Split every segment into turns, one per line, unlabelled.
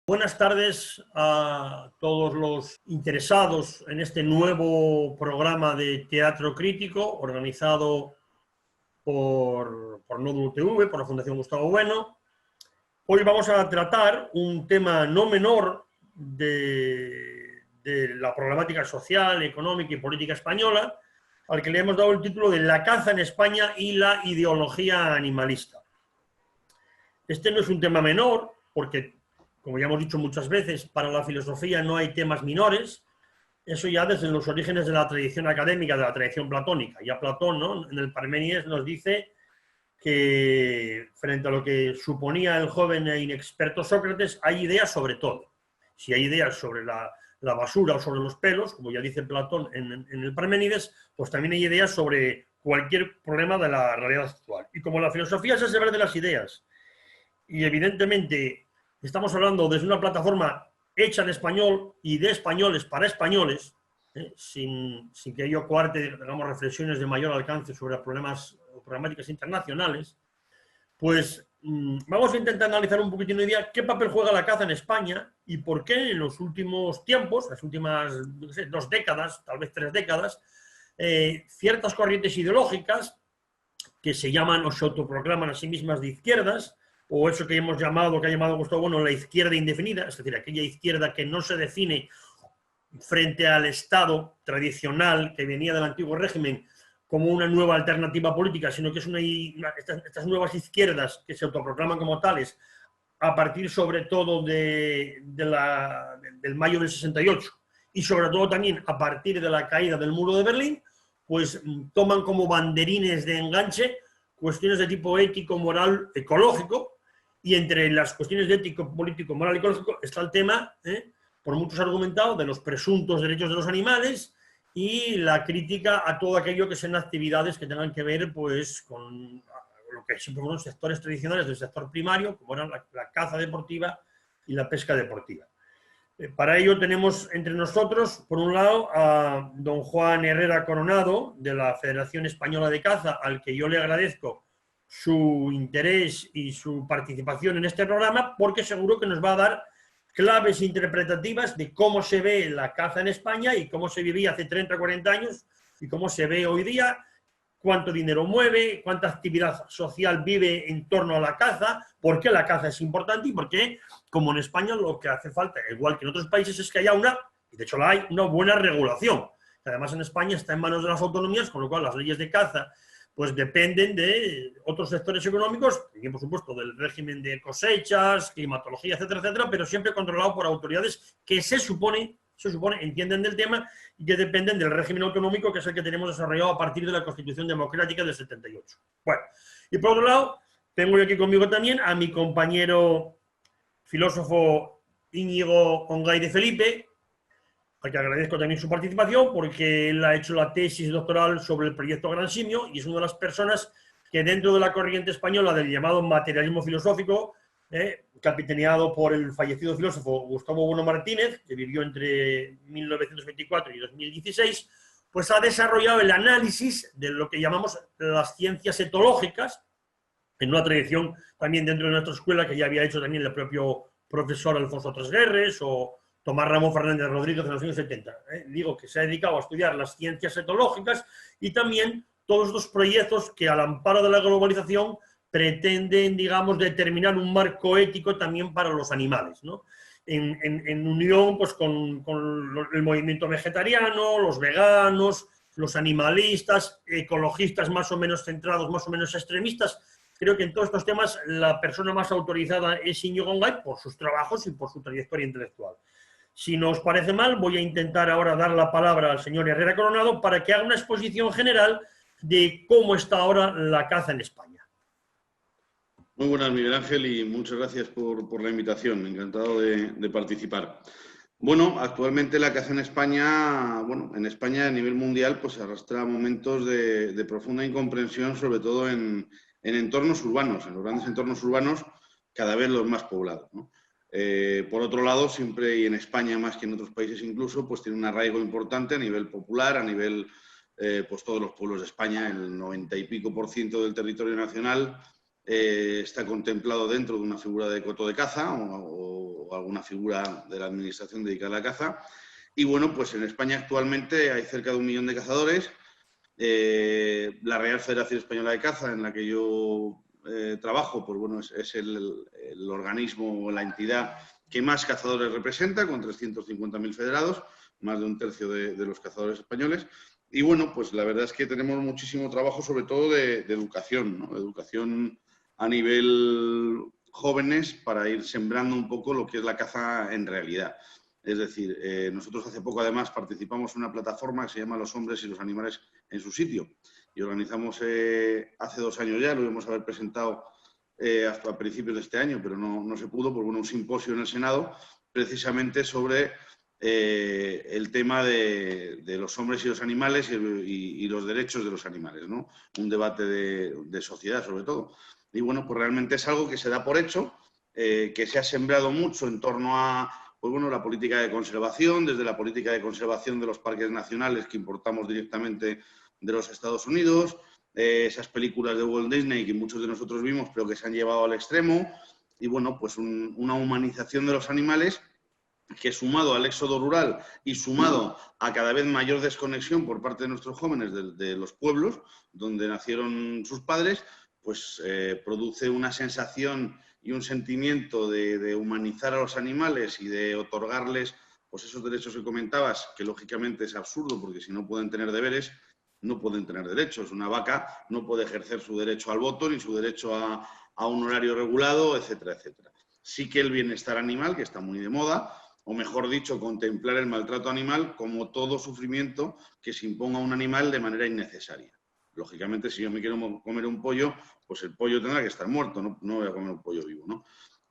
Buenas tardes a todos los interesados en este nuevo programa de teatro crítico organizado por Nódulo TV, por la Fundación Gustavo Bueno. Hoy vamos a tratar un tema no menor de la problemática social, económica y política española, al que le hemos dado el título de La caza en España y la ideología animalista. Este no es un tema menor, porque, como ya hemos dicho muchas veces, para la filosofía no hay temas menores. Eso ya desde los orígenes de la tradición académica, de la tradición platónica. Ya Platón, ¿no?, en el Parménides nos dice que frente a lo que suponía el joven e inexperto Sócrates, hay ideas sobre todo. Si hay ideas sobre la basura o sobre los pelos, como ya dice Platón en el Parménides, pues también hay ideas sobre cualquier problema de la realidad actual. Y como la filosofía es el saber de las ideas, y evidentemente estamos hablando desde una plataforma hecha en español y de españoles para españoles, sin que ello coarte, digamos, reflexiones de mayor alcance sobre problemas o problemáticas internacionales, pues vamos a intentar analizar un poquitín hoy día qué papel juega la caza en España y por qué en los últimos tiempos, las últimas, no sé, 2 décadas, tal vez 3 décadas, ciertas corrientes ideológicas que se llaman o se autoproclaman a sí mismas de izquierdas, o eso que hemos llamado, que ha llamado Gustavo Bueno, la izquierda indefinida, es decir, aquella izquierda que no se define frente al Estado tradicional que venía del antiguo régimen como una nueva alternativa política, sino que es estas nuevas izquierdas que se autoproclaman como tales a partir sobre todo del mayo del 68 y sobre todo también a partir de la caída del muro de Berlín, pues toman como banderines de enganche cuestiones de tipo ético, moral, ecológico, y entre las cuestiones de ético, político, moral y ecológico está el tema, por muchos argumentados, de los presuntos derechos de los animales y la crítica a todo aquello que sean actividades que tengan que ver pues con lo que siempre fueron sectores tradicionales del sector primario, como eran la caza deportiva y la pesca deportiva. Para ello tenemos entre nosotros, por un lado, a don Juan Herrera Coronado, de la Federación Española de Caza, al que yo le agradezco su interés y su participación en este programa, porque seguro que nos va a dar claves interpretativas de cómo se ve la caza en España y cómo se vivía hace 30 o 40 años y cómo se ve hoy día, cuánto dinero mueve, cuánta actividad social vive en torno a la caza, por qué la caza es importante y por qué, como en España, lo que hace falta, igual que en otros países, es que haya y de hecho la hay, una buena regulación. Además, en España está en manos de las autonomías, con lo cual las leyes de caza pues dependen de otros sectores económicos, y por supuesto del régimen de cosechas, climatología, etcétera, etcétera, pero siempre controlado por autoridades que se supone, entienden del tema y que dependen del régimen autonómico, que es el que tenemos desarrollado a partir de la Constitución Democrática del 78. Bueno, y por otro lado, tengo yo aquí conmigo también a mi compañero filósofo Íñigo Ongay de Felipe, al que agradezco también su participación, porque él ha hecho la tesis doctoral sobre el proyecto Gran Simio y es una de las personas que dentro de la corriente española del llamado materialismo filosófico, capitaneado por el fallecido filósofo Gustavo Bueno Martínez, que vivió entre 1924 y 2016, pues ha desarrollado el análisis de lo que llamamos las ciencias etológicas, en una tradición también dentro de nuestra escuela que ya había hecho también el propio profesor Alfonso Tresguerres o Tomás Ramón Fernández Rodríguez en los años 70. Digo que se ha dedicado a estudiar las ciencias etológicas y también todos los proyectos que al amparo de la globalización pretenden, digamos, determinar un marco ético también para los animales, ¿no? En unión pues, con el movimiento vegetariano, los veganos, los animalistas, ecologistas más o menos centrados, más o menos extremistas. Creo que en todos estos temas la persona más autorizada es Íñigo Ongay por sus trabajos y por su trayectoria intelectual. Si no os parece mal, voy a intentar ahora dar la palabra al señor Herrera Coronado para que haga una exposición general de cómo está ahora la caza en España.
Muy buenas, Miguel Ángel, y muchas gracias por la invitación. Encantado de participar. Bueno, actualmente la caza en España, en España a nivel mundial, pues arrastra momentos de profunda incomprensión, sobre todo en entornos urbanos, en los grandes entornos urbanos, cada vez los más poblados, ¿no? Por otro lado, siempre, y en España más que en otros países incluso, pues tiene un arraigo importante a nivel popular, a nivel, pues todos los pueblos de España, el 90 y pico % del territorio nacional está contemplado dentro de una figura de coto de caza o o alguna figura de la administración dedicada a la caza. Y bueno, pues en España actualmente hay cerca de 1 millón de cazadores. La Real Federación Española de Caza, en la que yo trabajo, pues bueno, es el organismo o la entidad que más cazadores representa, con 350.000 federados, más de 1/3 de los cazadores españoles. Y bueno, pues la verdad es que tenemos muchísimo trabajo, sobre todo de educación, ¿no? Educación a nivel jóvenes, para ir sembrando un poco lo que es la caza en realidad. Es decir, nosotros hace poco además participamos en una plataforma que se llama Los hombres y los animales en su sitio, y organizamos hace 2 años ya, lo íbamos a haber presentado hasta principios de este año, pero no se pudo, por bueno, un simposio en el Senado precisamente sobre el tema de los hombres y los animales y los derechos de los animales, ¿no? Un debate de sociedad, sobre todo. Y bueno, pues realmente es algo que se da por hecho, que se ha sembrado mucho en torno a, pues bueno, la política de conservación, desde la política de conservación de los parques nacionales que importamos directamente de los Estados Unidos, esas películas de Walt Disney que muchos de nosotros vimos, pero que se han llevado al extremo, y bueno, pues una humanización de los animales que, sumado al éxodo rural y sumado a cada vez mayor desconexión por parte de nuestros jóvenes de los pueblos donde nacieron sus padres, pues produce una sensación y un sentimiento de humanizar a los animales y de otorgarles pues esos derechos que comentabas, que lógicamente es absurdo, porque si no pueden tener deberes, no pueden tener derechos. Una vaca no puede ejercer su derecho al voto ni su derecho a un horario regulado, etcétera, etcétera. Sí que el bienestar animal, que está muy de moda, o mejor dicho, contemplar el maltrato animal como todo sufrimiento que se imponga a un animal de manera innecesaria. Lógicamente, si yo me quiero comer un pollo, pues el pollo tendrá que estar muerto, no voy a comer un pollo vivo, ¿no?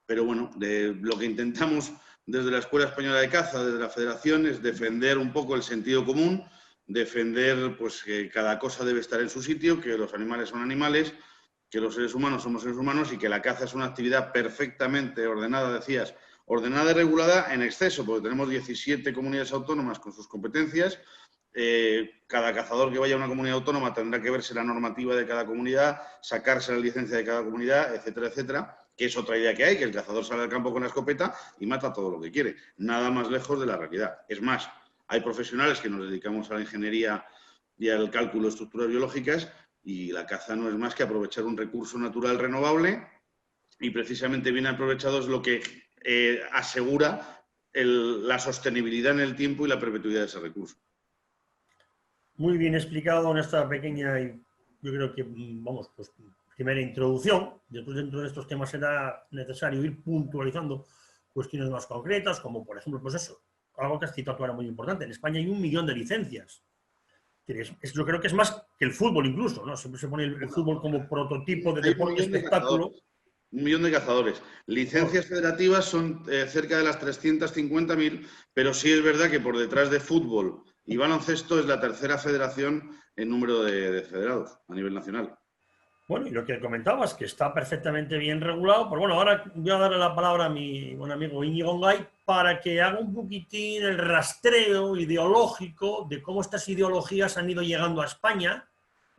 Pero bueno, lo que intentamos desde la Escuela Española de Caza, desde la Federación, es defender un poco el sentido común, defender pues que cada cosa debe estar en su sitio, que los animales son animales, que los seres humanos somos seres humanos y que la caza es una actividad perfectamente ordenada, decías, ordenada y regulada en exceso, porque tenemos 17 comunidades autónomas con sus competencias. Cada cazador que vaya a una comunidad autónoma tendrá que verse la normativa de cada comunidad, sacarse la licencia de cada comunidad, etcétera, etcétera, que es otra idea que hay, que el cazador sale al campo con la escopeta y mata todo lo que quiere. Nada más lejos de la realidad. Es más, hay profesionales que nos dedicamos a la ingeniería y al cálculo de estructuras biológicas, y la caza no es más que aprovechar un recurso natural renovable, y precisamente bien aprovechado es lo que asegura la sostenibilidad en el tiempo y la perpetuidad de ese recurso.
Muy bien explicado en esta pequeña, yo creo que, vamos, pues primera introducción. Después, dentro de estos temas será necesario ir puntualizando cuestiones más concretas, como por ejemplo, pues eso, algo que has citado ahora muy importante. En España hay 1 millón de licencias. Yo creo que es más que el fútbol incluso, ¿no? Siempre se pone el fútbol como prototipo de deporte, espectáculo.
1 millón de cazadores. Licencias federativas son cerca de las 350.000, pero sí es verdad que por detrás de fútbol y baloncesto es la tercera federación en número de federados a nivel nacional.
Bueno, y lo que comentabas, que está perfectamente bien regulado, pues bueno, ahora voy a darle la palabra a mi buen amigo Íñigo Ngay para que haga un poquitín el rastreo ideológico de cómo estas ideologías han ido llegando a España,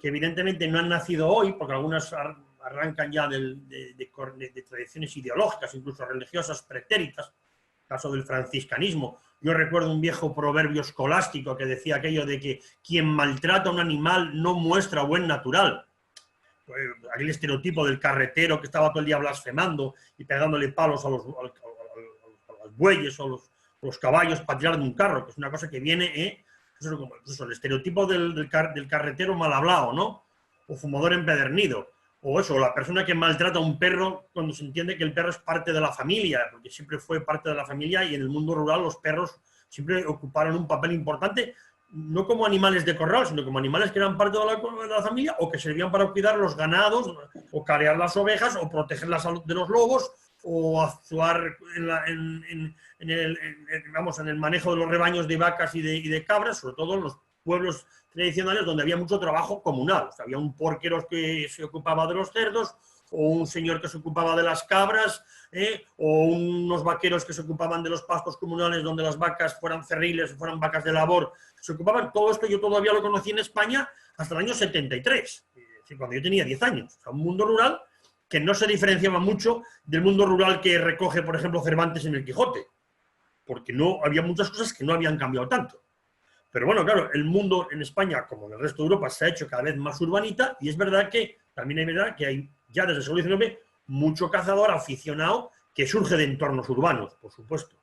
que evidentemente no han nacido hoy, porque algunas arrancan ya de tradiciones ideológicas, incluso religiosas pretéritas, caso del franciscanismo. Yo recuerdo un viejo proverbio escolástico que decía aquello de que quien maltrata a un animal no muestra buen natural. Aquel estereotipo del carretero que estaba todo el día blasfemando y pegándole palos a los bueyes o a los caballos para tirar de un carro, que es una cosa que viene, eso, el estereotipo del carretero mal hablado, ¿no? O fumador empedernido. O eso, la persona que maltrata a un perro cuando se entiende que el perro es parte de la familia, porque siempre fue parte de la familia, y en el mundo rural los perros siempre ocuparon un papel importante, no como animales de corral, sino como animales que eran parte de la familia, o que servían para cuidar los ganados, o carear las ovejas, o proteger la salud de los lobos, o actuar en el manejo de los rebaños de vacas y de cabras, sobre todo en los pueblos tradicionales donde había mucho trabajo comunal. O sea, había un porquero que se ocupaba de los cerdos, o un señor que se ocupaba de las cabras, o unos vaqueros que se ocupaban de los pastos comunales donde las vacas fueran cerriles o fueran vacas de labor. Se ocupaban, todo esto yo todavía lo conocí en España hasta el año 73, cuando yo tenía 10 años. O sea, un mundo rural que no se diferenciaba mucho del mundo rural que recoge, por ejemplo, Cervantes en el Quijote, porque no había muchas cosas que no habían cambiado tanto. Pero bueno, claro, el mundo en España, como en el resto de Europa, se ha hecho cada vez más urbanita, y es verdad que también hay verdad que hay ya desde el siglo XIX mucho cazador aficionado que surge de entornos urbanos, por supuesto.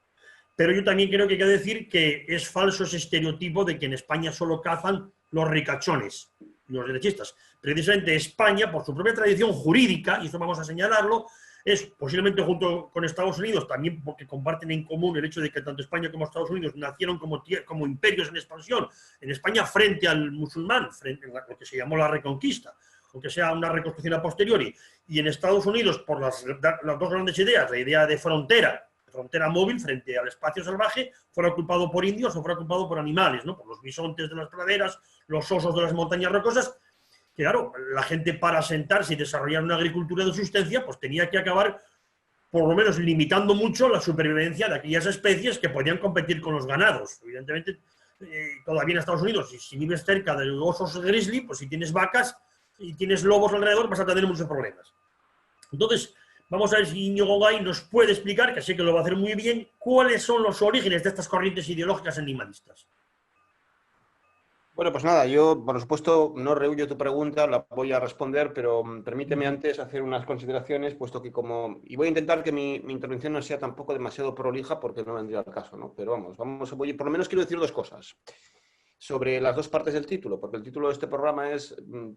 Pero yo también creo que hay que decir que es falso ese estereotipo de que en España solo cazan los ricachones, los derechistas. Precisamente España, por su propia tradición jurídica, y eso vamos a señalarlo, es posiblemente junto con Estados Unidos, también porque comparten en común el hecho de que tanto España como Estados Unidos nacieron como imperios en expansión, en España frente al musulmán, frente a lo que se llamó la Reconquista, aunque sea una reconstrucción a posteriori, y en Estados Unidos por las dos grandes ideas, la idea de frontera móvil frente al espacio salvaje, fuera ocupado por indios o fuera ocupado por animales, ¿no? Por los bisontes de las praderas, los osos de las montañas rocosas, que claro, la gente para asentarse y desarrollar una agricultura de subsistencia, pues tenía que acabar, por lo menos, limitando mucho la supervivencia de aquellas especies que podían competir con los ganados. Evidentemente, todavía en Estados Unidos, si vives cerca de osos grizzly, pues si tienes vacas y tienes lobos alrededor, vas a tener muchos problemas. Entonces, vamos a ver si Íñigo Gay nos puede explicar, que sé que lo va a hacer muy bien, cuáles son los orígenes de estas corrientes ideológicas animalistas.
Bueno, pues nada, yo por supuesto no rehuyo tu pregunta, la voy a responder, pero permíteme antes hacer unas consideraciones, puesto que y voy a intentar que mi intervención no sea tampoco demasiado prolija, porque no vendría al caso, ¿no? Pero por lo menos quiero decir dos cosas sobre las dos partes del título, porque el título de este programa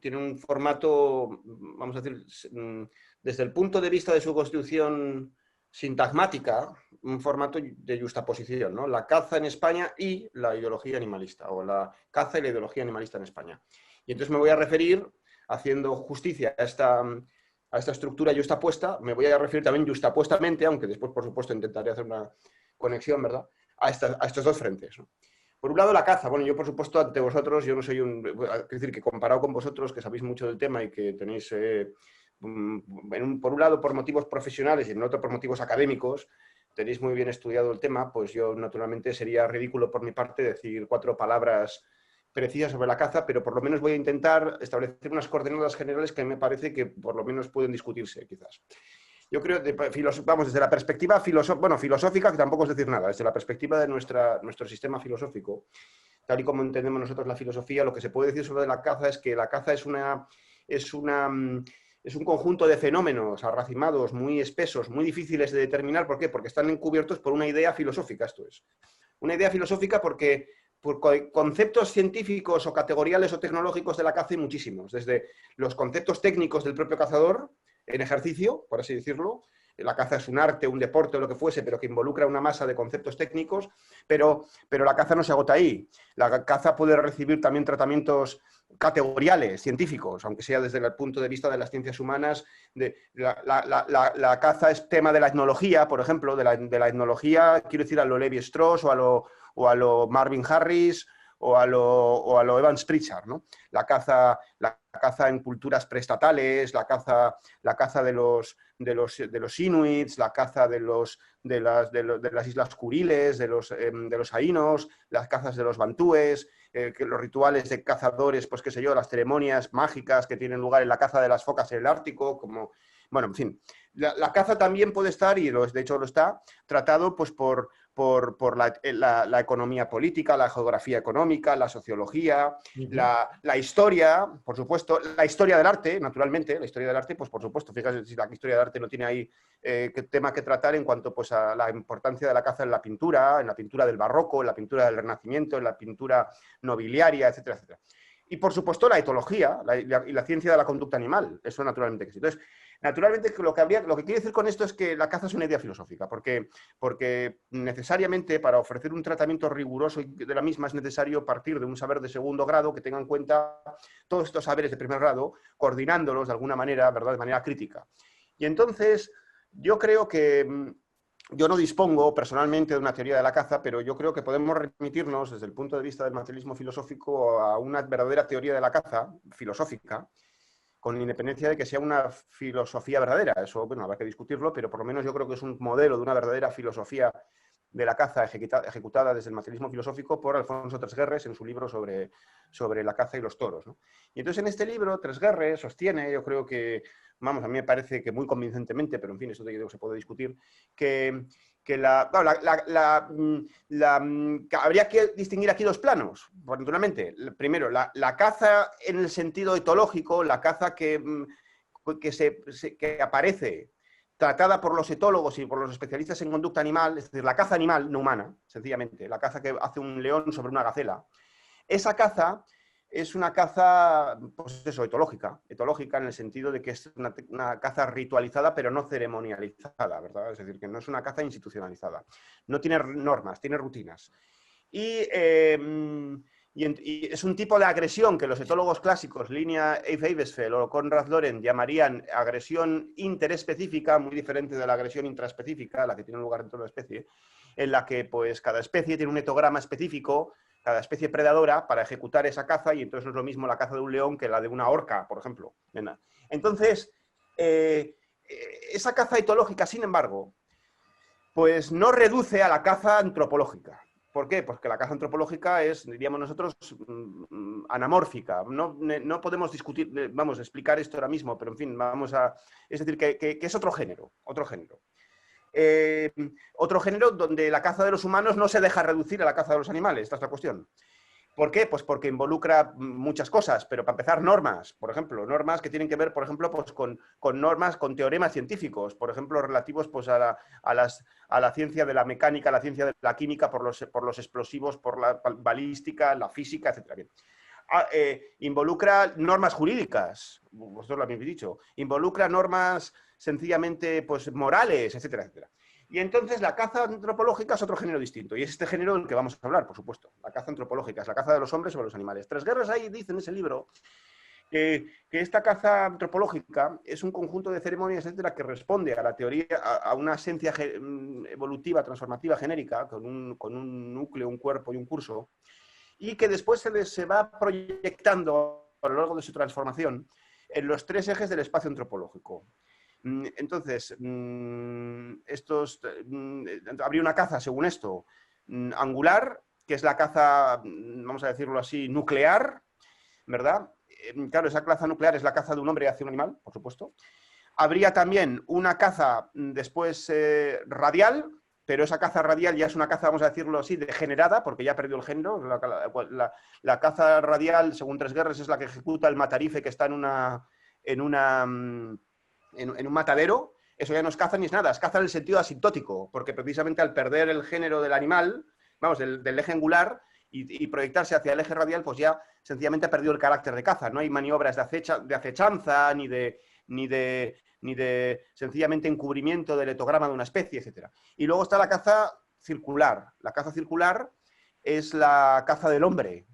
tiene un formato, vamos a decir, desde el punto de vista de su constitución sintagmática, un formato de justaposición, ¿no? La caza en España y la ideología animalista, o la caza y la ideología animalista en España. Y entonces me voy a referir, haciendo justicia a esta estructura justapuesta, me voy a referir también justapuestamente, aunque después, por supuesto, intentaré hacer una conexión, ¿verdad?, a estos dos frentes, ¿no? Por un lado, la caza. Bueno, yo, por supuesto, ante vosotros, yo no soy es decir, que comparado con vosotros, que sabéis mucho del tema y que tenéis... por un lado por motivos profesionales y en otro por motivos académicos, tenéis muy bien estudiado el tema, pues yo naturalmente sería ridículo por mi parte decir 4 palabras precisas sobre la caza, pero por lo menos voy a intentar establecer unas coordenadas generales que me parece que por lo menos pueden discutirse, quizás. Yo creo, desde la perspectiva filosófica, que tampoco es decir nada, desde la perspectiva de nuestro sistema filosófico, tal y como entendemos nosotros la filosofía, lo que se puede decir sobre la caza es que la caza es un conjunto de fenómenos arracimados, muy espesos, muy difíciles de determinar. ¿Por qué? Porque están encubiertos por una idea filosófica, esto es. Una idea filosófica porque por conceptos científicos o categoriales o tecnológicos de la caza hay muchísimos. Desde los conceptos técnicos del propio cazador en ejercicio, por así decirlo. La caza es un arte, un deporte o lo que fuese, pero que involucra una masa de conceptos técnicos, pero la caza no se agota ahí. La caza puede recibir también tratamientos categoriales, científicos, aunque sea desde el punto de vista de las ciencias humanas. La caza es tema de la etnología, por ejemplo, de la etnología, quiero decir, a lo Levi-Strauss o a lo Marvin Harris o a lo Evans Pritchard, ¿no? La caza en culturas preestatales, la caza de los inuits, la caza de las islas Kuriles, de los ainos, las cazas de los bantúes, los rituales de cazadores, pues qué sé yo, las ceremonias mágicas que tienen lugar en la caza de las focas en el Ártico, como... Bueno, en fin, la caza también puede estar, y de hecho lo está, tratado pues por la economía política, la geografía económica, la sociología, la historia, por supuesto, la historia del arte, naturalmente, la historia del arte, pues por supuesto, fíjate si la historia del arte no tiene ahí tema que tratar en cuanto pues, a la importancia de la caza en la pintura del barroco, en la pintura del Renacimiento, en la pintura nobiliaria, etcétera, etcétera. Y por supuesto la etología y la ciencia de la conducta animal, eso naturalmente que sí. Entonces, naturalmente lo que quiero decir con esto es que la caza es una idea filosófica, porque necesariamente para ofrecer un tratamiento riguroso de la misma es necesario partir de un saber de segundo grado que tenga en cuenta todos estos saberes de primer grado, coordinándolos de alguna manera, ¿verdad?, de manera crítica. Y entonces, yo creo que... Yo no dispongo personalmente de una teoría de la caza, pero yo creo que podemos remitirnos desde el punto de vista del materialismo filosófico a una verdadera teoría de la caza filosófica, con independencia de que sea una filosofía verdadera. Eso, bueno, habrá que discutirlo, pero por lo menos yo creo que es un modelo de una verdadera filosofía de la caza ejecutada desde el materialismo filosófico por Alfonso Tresguerres en su libro sobre la caza y los toros, ¿no? Y entonces en este libro Tresguerres sostiene, yo creo que, vamos, a mí me parece que muy convincentemente, pero en fin, esto yo creo que se puede discutir, que habría que distinguir aquí dos planos, naturalmente. Primero, la caza en el sentido etológico, la caza que aparece tratada por los etólogos y por los especialistas en conducta animal, es decir, la caza animal, no humana, sencillamente, la caza que hace un león sobre una gacela. Esa caza es una caza, pues eso, etológica en el sentido de que es una caza ritualizada, pero no ceremonializada, ¿verdad? Es decir, que no es una caza institucionalizada. No tiene normas, tiene rutinas. Y es un tipo de agresión que los etólogos clásicos, Linea Eivesfeld o Konrad Lorenz, llamarían agresión interespecífica, muy diferente de la agresión intraespecífica, la que tiene lugar dentro de la especie, en la que pues, cada especie tiene un etograma específico, cada especie predadora, para ejecutar esa caza, y entonces no es lo mismo la caza de un león que la de una orca, por ejemplo. Entonces, esa caza etológica, sin embargo, pues no reduce a la caza antropológica. ¿Por qué? Pues que la caza antropológica es, diríamos nosotros, anamórfica. No podemos discutir, vamos a explicar esto ahora mismo, pero en fin, es decir, que es otro género. Otro género donde la caza de los humanos no se deja reducir a la caza de los animales. Esta es la cuestión. ¿Por qué? Pues porque involucra muchas cosas, pero para empezar, normas, por ejemplo, normas que tienen que ver, por ejemplo, pues con normas, con teoremas científicos, por ejemplo, relativos pues, a la ciencia de la mecánica, a la ciencia de la química, por los explosivos, por la balística, la física, etc. Bien. Involucra normas jurídicas, vosotros lo habéis dicho, involucra normas sencillamente pues, morales, etcétera, etcétera. Y entonces la caza antropológica es otro género distinto, y es este género del que vamos a hablar, por supuesto. La caza antropológica es la caza de los hombres sobre los animales. Tresguerres ahí dice en ese libro que esta caza antropológica es un conjunto de ceremonias, etcétera, que responde a la teoría, a una esencia evolutiva, transformativa, genérica, con un núcleo, un cuerpo y un curso, y que después se va proyectando a lo largo de su transformación en los tres ejes del espacio antropológico. Entonces, habría una caza, según esto, angular, que es la caza, vamos a decirlo así, nuclear, ¿verdad? Claro, esa caza nuclear es la caza de un hombre hacia un animal, por supuesto. Habría también una caza después radial, pero esa caza radial ya es una caza, vamos a decirlo así, degenerada, porque ya ha perdido el género. La caza radial, según Tresguerres, es la que ejecuta el matarife que está en un matadero. Eso ya no es caza ni es nada, es caza en el sentido asintótico, porque precisamente al perder el género del animal, vamos, del eje angular, y proyectarse hacia el eje radial, pues ya sencillamente ha perdido el carácter de caza. No hay maniobras de acechanza, ni de sencillamente encubrimiento del etograma de una especie, etc. Y luego está la caza circular. La caza circular es la caza del hombre,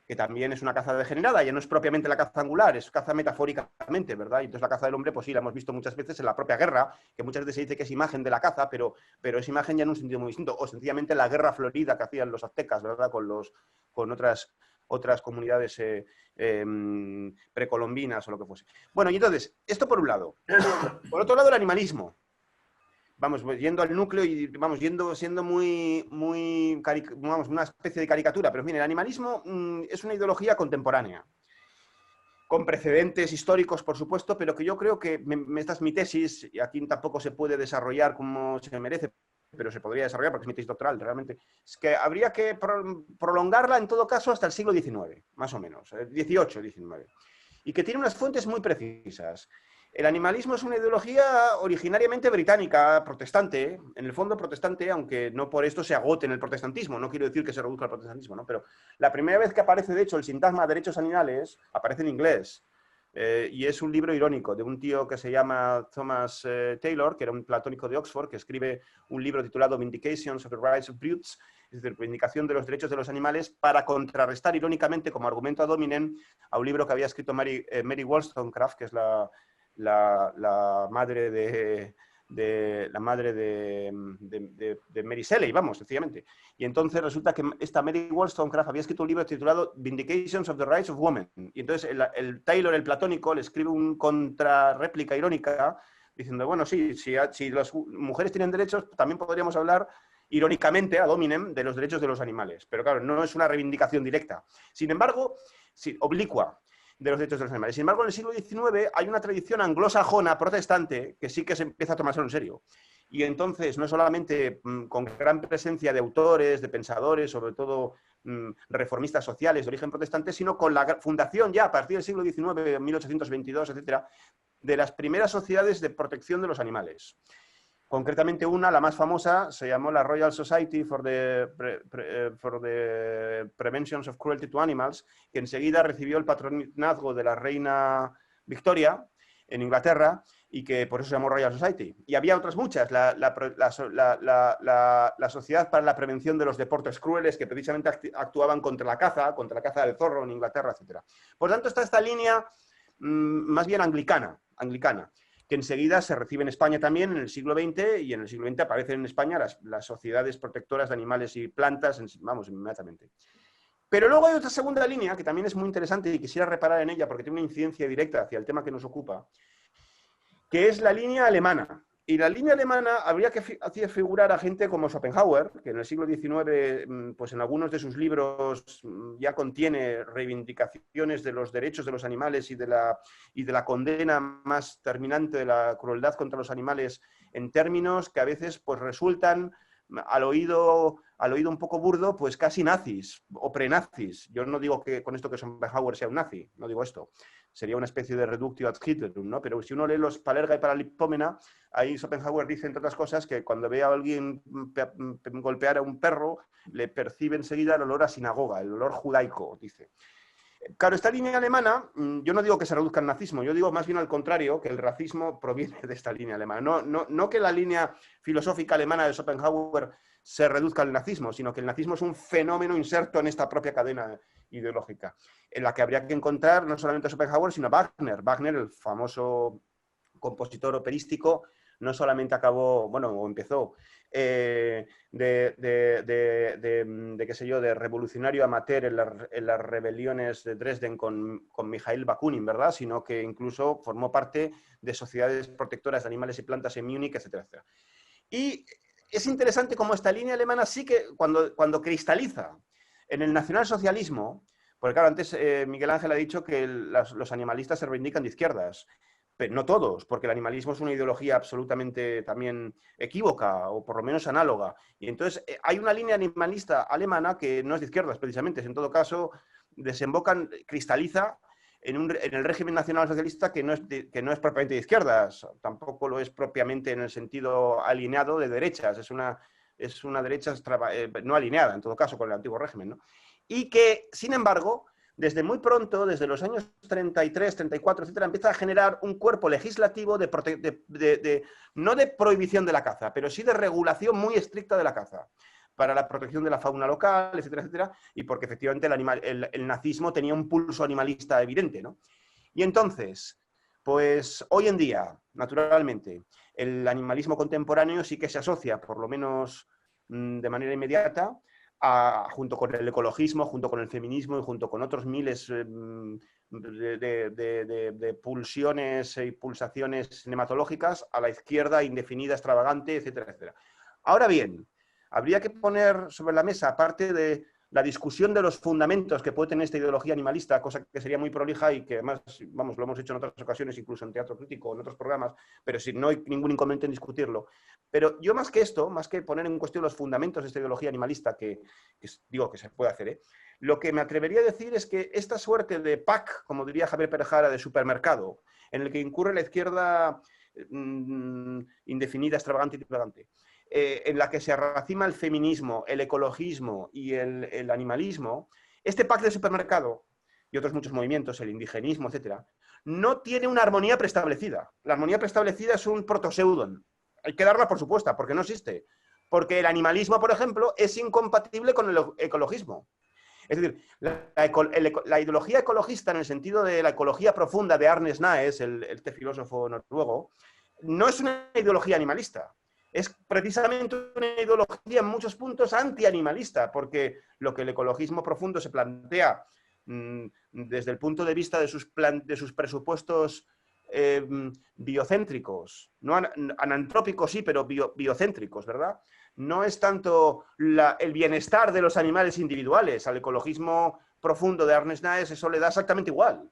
que también es una caza degenerada, ya no es propiamente la caza angular, es caza metafóricamente, ¿verdad? Y entonces la caza del hombre, pues sí, la hemos visto muchas veces en la propia guerra, que muchas veces se dice que es imagen de la caza, pero es imagen ya en un sentido muy distinto, o sencillamente la guerra florida que hacían los aztecas, ¿verdad? Con otras comunidades precolombinas o lo que fuese. Bueno, y entonces, esto por un lado. Por otro lado, el animalismo. Vamos, yendo al núcleo y vamos, siendo muy vamos, una especie de caricatura, pero en fin, el animalismo es una ideología contemporánea, con precedentes históricos, por supuesto, pero que yo creo que, esta es mi tesis, y aquí tampoco se puede desarrollar como se merece, pero se podría desarrollar porque es mi tesis doctoral, realmente, es que habría que prolongarla en todo caso hasta el siglo XIX, más o menos, XVIII, XIX, y que tiene unas fuentes muy precisas. El animalismo es una ideología originariamente británica, protestante, en el fondo protestante, aunque no por esto se agote en el protestantismo, no quiero decir que se reduzca al protestantismo, ¿no? Pero la primera vez que aparece, de hecho, el sintagma derechos animales, aparece en inglés, y es un libro irónico de un tío que se llama Thomas Taylor, que era un platónico de Oxford, que escribe un libro titulado Vindications of the Rights of Brutes, es decir, Vindicación de los Derechos de los Animales, para contrarrestar irónicamente como argumento ad hominem a un libro que había escrito Mary Wollstonecraft, que es la madre de Mary Shelley, vamos, sencillamente. Y entonces resulta que esta Mary Wollstonecraft había escrito un libro titulado Vindications of the Rights of Women. Y entonces el Taylor, el platónico, le escribe un contrarréplica irónica diciendo, bueno, sí, si las mujeres tienen derechos, también podríamos hablar irónicamente, ad hominem, de los derechos de los animales. Pero claro, no es una reivindicación directa. Sin embargo, sí, oblicua de los derechos de los animales. Sin embargo, en el siglo XIX hay una tradición anglosajona protestante que sí que se empieza a tomarse en serio. Y entonces, no solamente con gran presencia de autores, de pensadores, sobre todo reformistas sociales de origen protestante, sino con la fundación ya a partir del siglo XIX, 1822, etcétera, de las primeras sociedades de protección de los animales. Concretamente una, la más famosa, se llamó la Royal Society for the Prevention of Cruelty to Animals, que enseguida recibió el patronazgo de la reina Victoria en Inglaterra y que por eso se llamó Royal Society. Y había otras muchas, la Sociedad para la Prevención de los Deportes Crueles, que precisamente actuaban contra la caza del zorro en Inglaterra, etc. Por tanto, está esta línea más bien anglicana, que enseguida se recibe en España también en el siglo XX, y en el siglo XX aparecen en España las sociedades protectoras de animales y plantas, vamos, inmediatamente. Pero luego hay otra segunda línea que también es muy interesante y quisiera reparar en ella porque tiene una incidencia directa hacia el tema que nos ocupa, que es la línea alemana. Y la línea alemana habría que hacer figurar a gente como Schopenhauer, que en el siglo XIX, pues en algunos de sus libros ya contiene reivindicaciones de los derechos de los animales y de la condena más terminante de la crueldad contra los animales en términos que a veces pues resultan al oído un poco burdo, pues casi nazis o prenazis. Yo no digo que con esto que Schopenhauer sea un nazi, no digo esto. Sería una especie de reductio ad Hitlerum, ¿no? Pero si uno lee los Palerga y Paralipómena, ahí Schopenhauer dice, entre otras cosas, que cuando ve a alguien golpear a un perro, le percibe enseguida el olor a sinagoga, el olor judaico, dice. Claro, esta línea alemana, yo no digo que se reduzca al nazismo, yo digo más bien al contrario, que el racismo proviene de esta línea alemana. No que la línea filosófica alemana de Schopenhauer se reduzca al nazismo, sino que el nazismo es un fenómeno inserto en esta propia cadena ideológica, en la que habría que encontrar no solamente a Schopenhauer, sino a Wagner. Wagner, el famoso compositor operístico, no solamente acabó, bueno, o empezó qué sé yo, de revolucionario amateur en las rebeliones de Dresden con Mikhail Bakunin, ¿verdad? Sino que incluso formó parte de sociedades protectoras de animales y plantas en Múnich, etcétera, etcétera. Y es interesante cómo esta línea alemana sí que cuando cristaliza en el nacionalsocialismo, porque claro, antes Miguel Ángel ha dicho que los animalistas se reivindican de izquierdas, pero no todos, porque el animalismo es una ideología absolutamente también equívoca, o por lo menos análoga. Y entonces hay una línea animalista alemana que no es de izquierdas, precisamente, en todo caso cristaliza en el régimen nacionalsocialista que no es propiamente de izquierdas, tampoco lo es propiamente en el sentido alineado de derechas, es una derecha no alineada, en todo caso, con el antiguo régimen, ¿no? Y que, sin embargo, desde muy pronto, desde los años 33, 34, etcétera, empieza a generar un cuerpo legislativo no de prohibición de la caza, pero sí de regulación muy estricta de la caza, para la protección de la fauna local, etcétera, etcétera, y porque efectivamente el nazismo tenía un pulso animalista evidente, ¿no? Y entonces, pues hoy en día, naturalmente, el animalismo contemporáneo sí que se asocia, por lo menos de manera inmediata, junto con el ecologismo, junto con el feminismo y junto con otros miles de pulsiones y pulsaciones cinematológicas a la izquierda indefinida, extravagante, etcétera, etcétera. Ahora bien, habría que poner sobre la mesa, aparte de la discusión de los fundamentos que puede tener esta ideología animalista, cosa que sería muy prolija y que además, vamos, lo hemos hecho en otras ocasiones, incluso en Teatro Crítico, en otros programas, pero no hay ningún inconveniente en discutirlo. Pero yo más que esto, más que poner en cuestión los fundamentos de esta ideología animalista, que digo que se puede hacer, lo que me atrevería a decir es que esta suerte de pack, como diría Javier Perejara, de supermercado, en el que incurre la izquierda indefinida, extravagante y divagante, en la que se arracima el feminismo, el ecologismo y el animalismo, este pack de supermercado y otros muchos movimientos, el indigenismo, etcétera, no tiene una armonía preestablecida. La armonía preestablecida es un protoseudon. Hay que darla por supuesta, porque no existe. Porque el animalismo, por ejemplo, es incompatible con el ecologismo. Es decir, la ideología ecologista, en el sentido de la ecología profunda de Arnes Naes, este filósofo noruego, no es una ideología animalista. Es precisamente una ideología en muchos puntos antianimalista, porque lo que el ecologismo profundo se plantea desde el punto de vista de sus presupuestos biocéntricos, no anantrópicos sí, pero biocéntricos, ¿verdad? no es tanto el bienestar de los animales individuales. Al ecologismo profundo de Ernest Naes eso le da exactamente igual.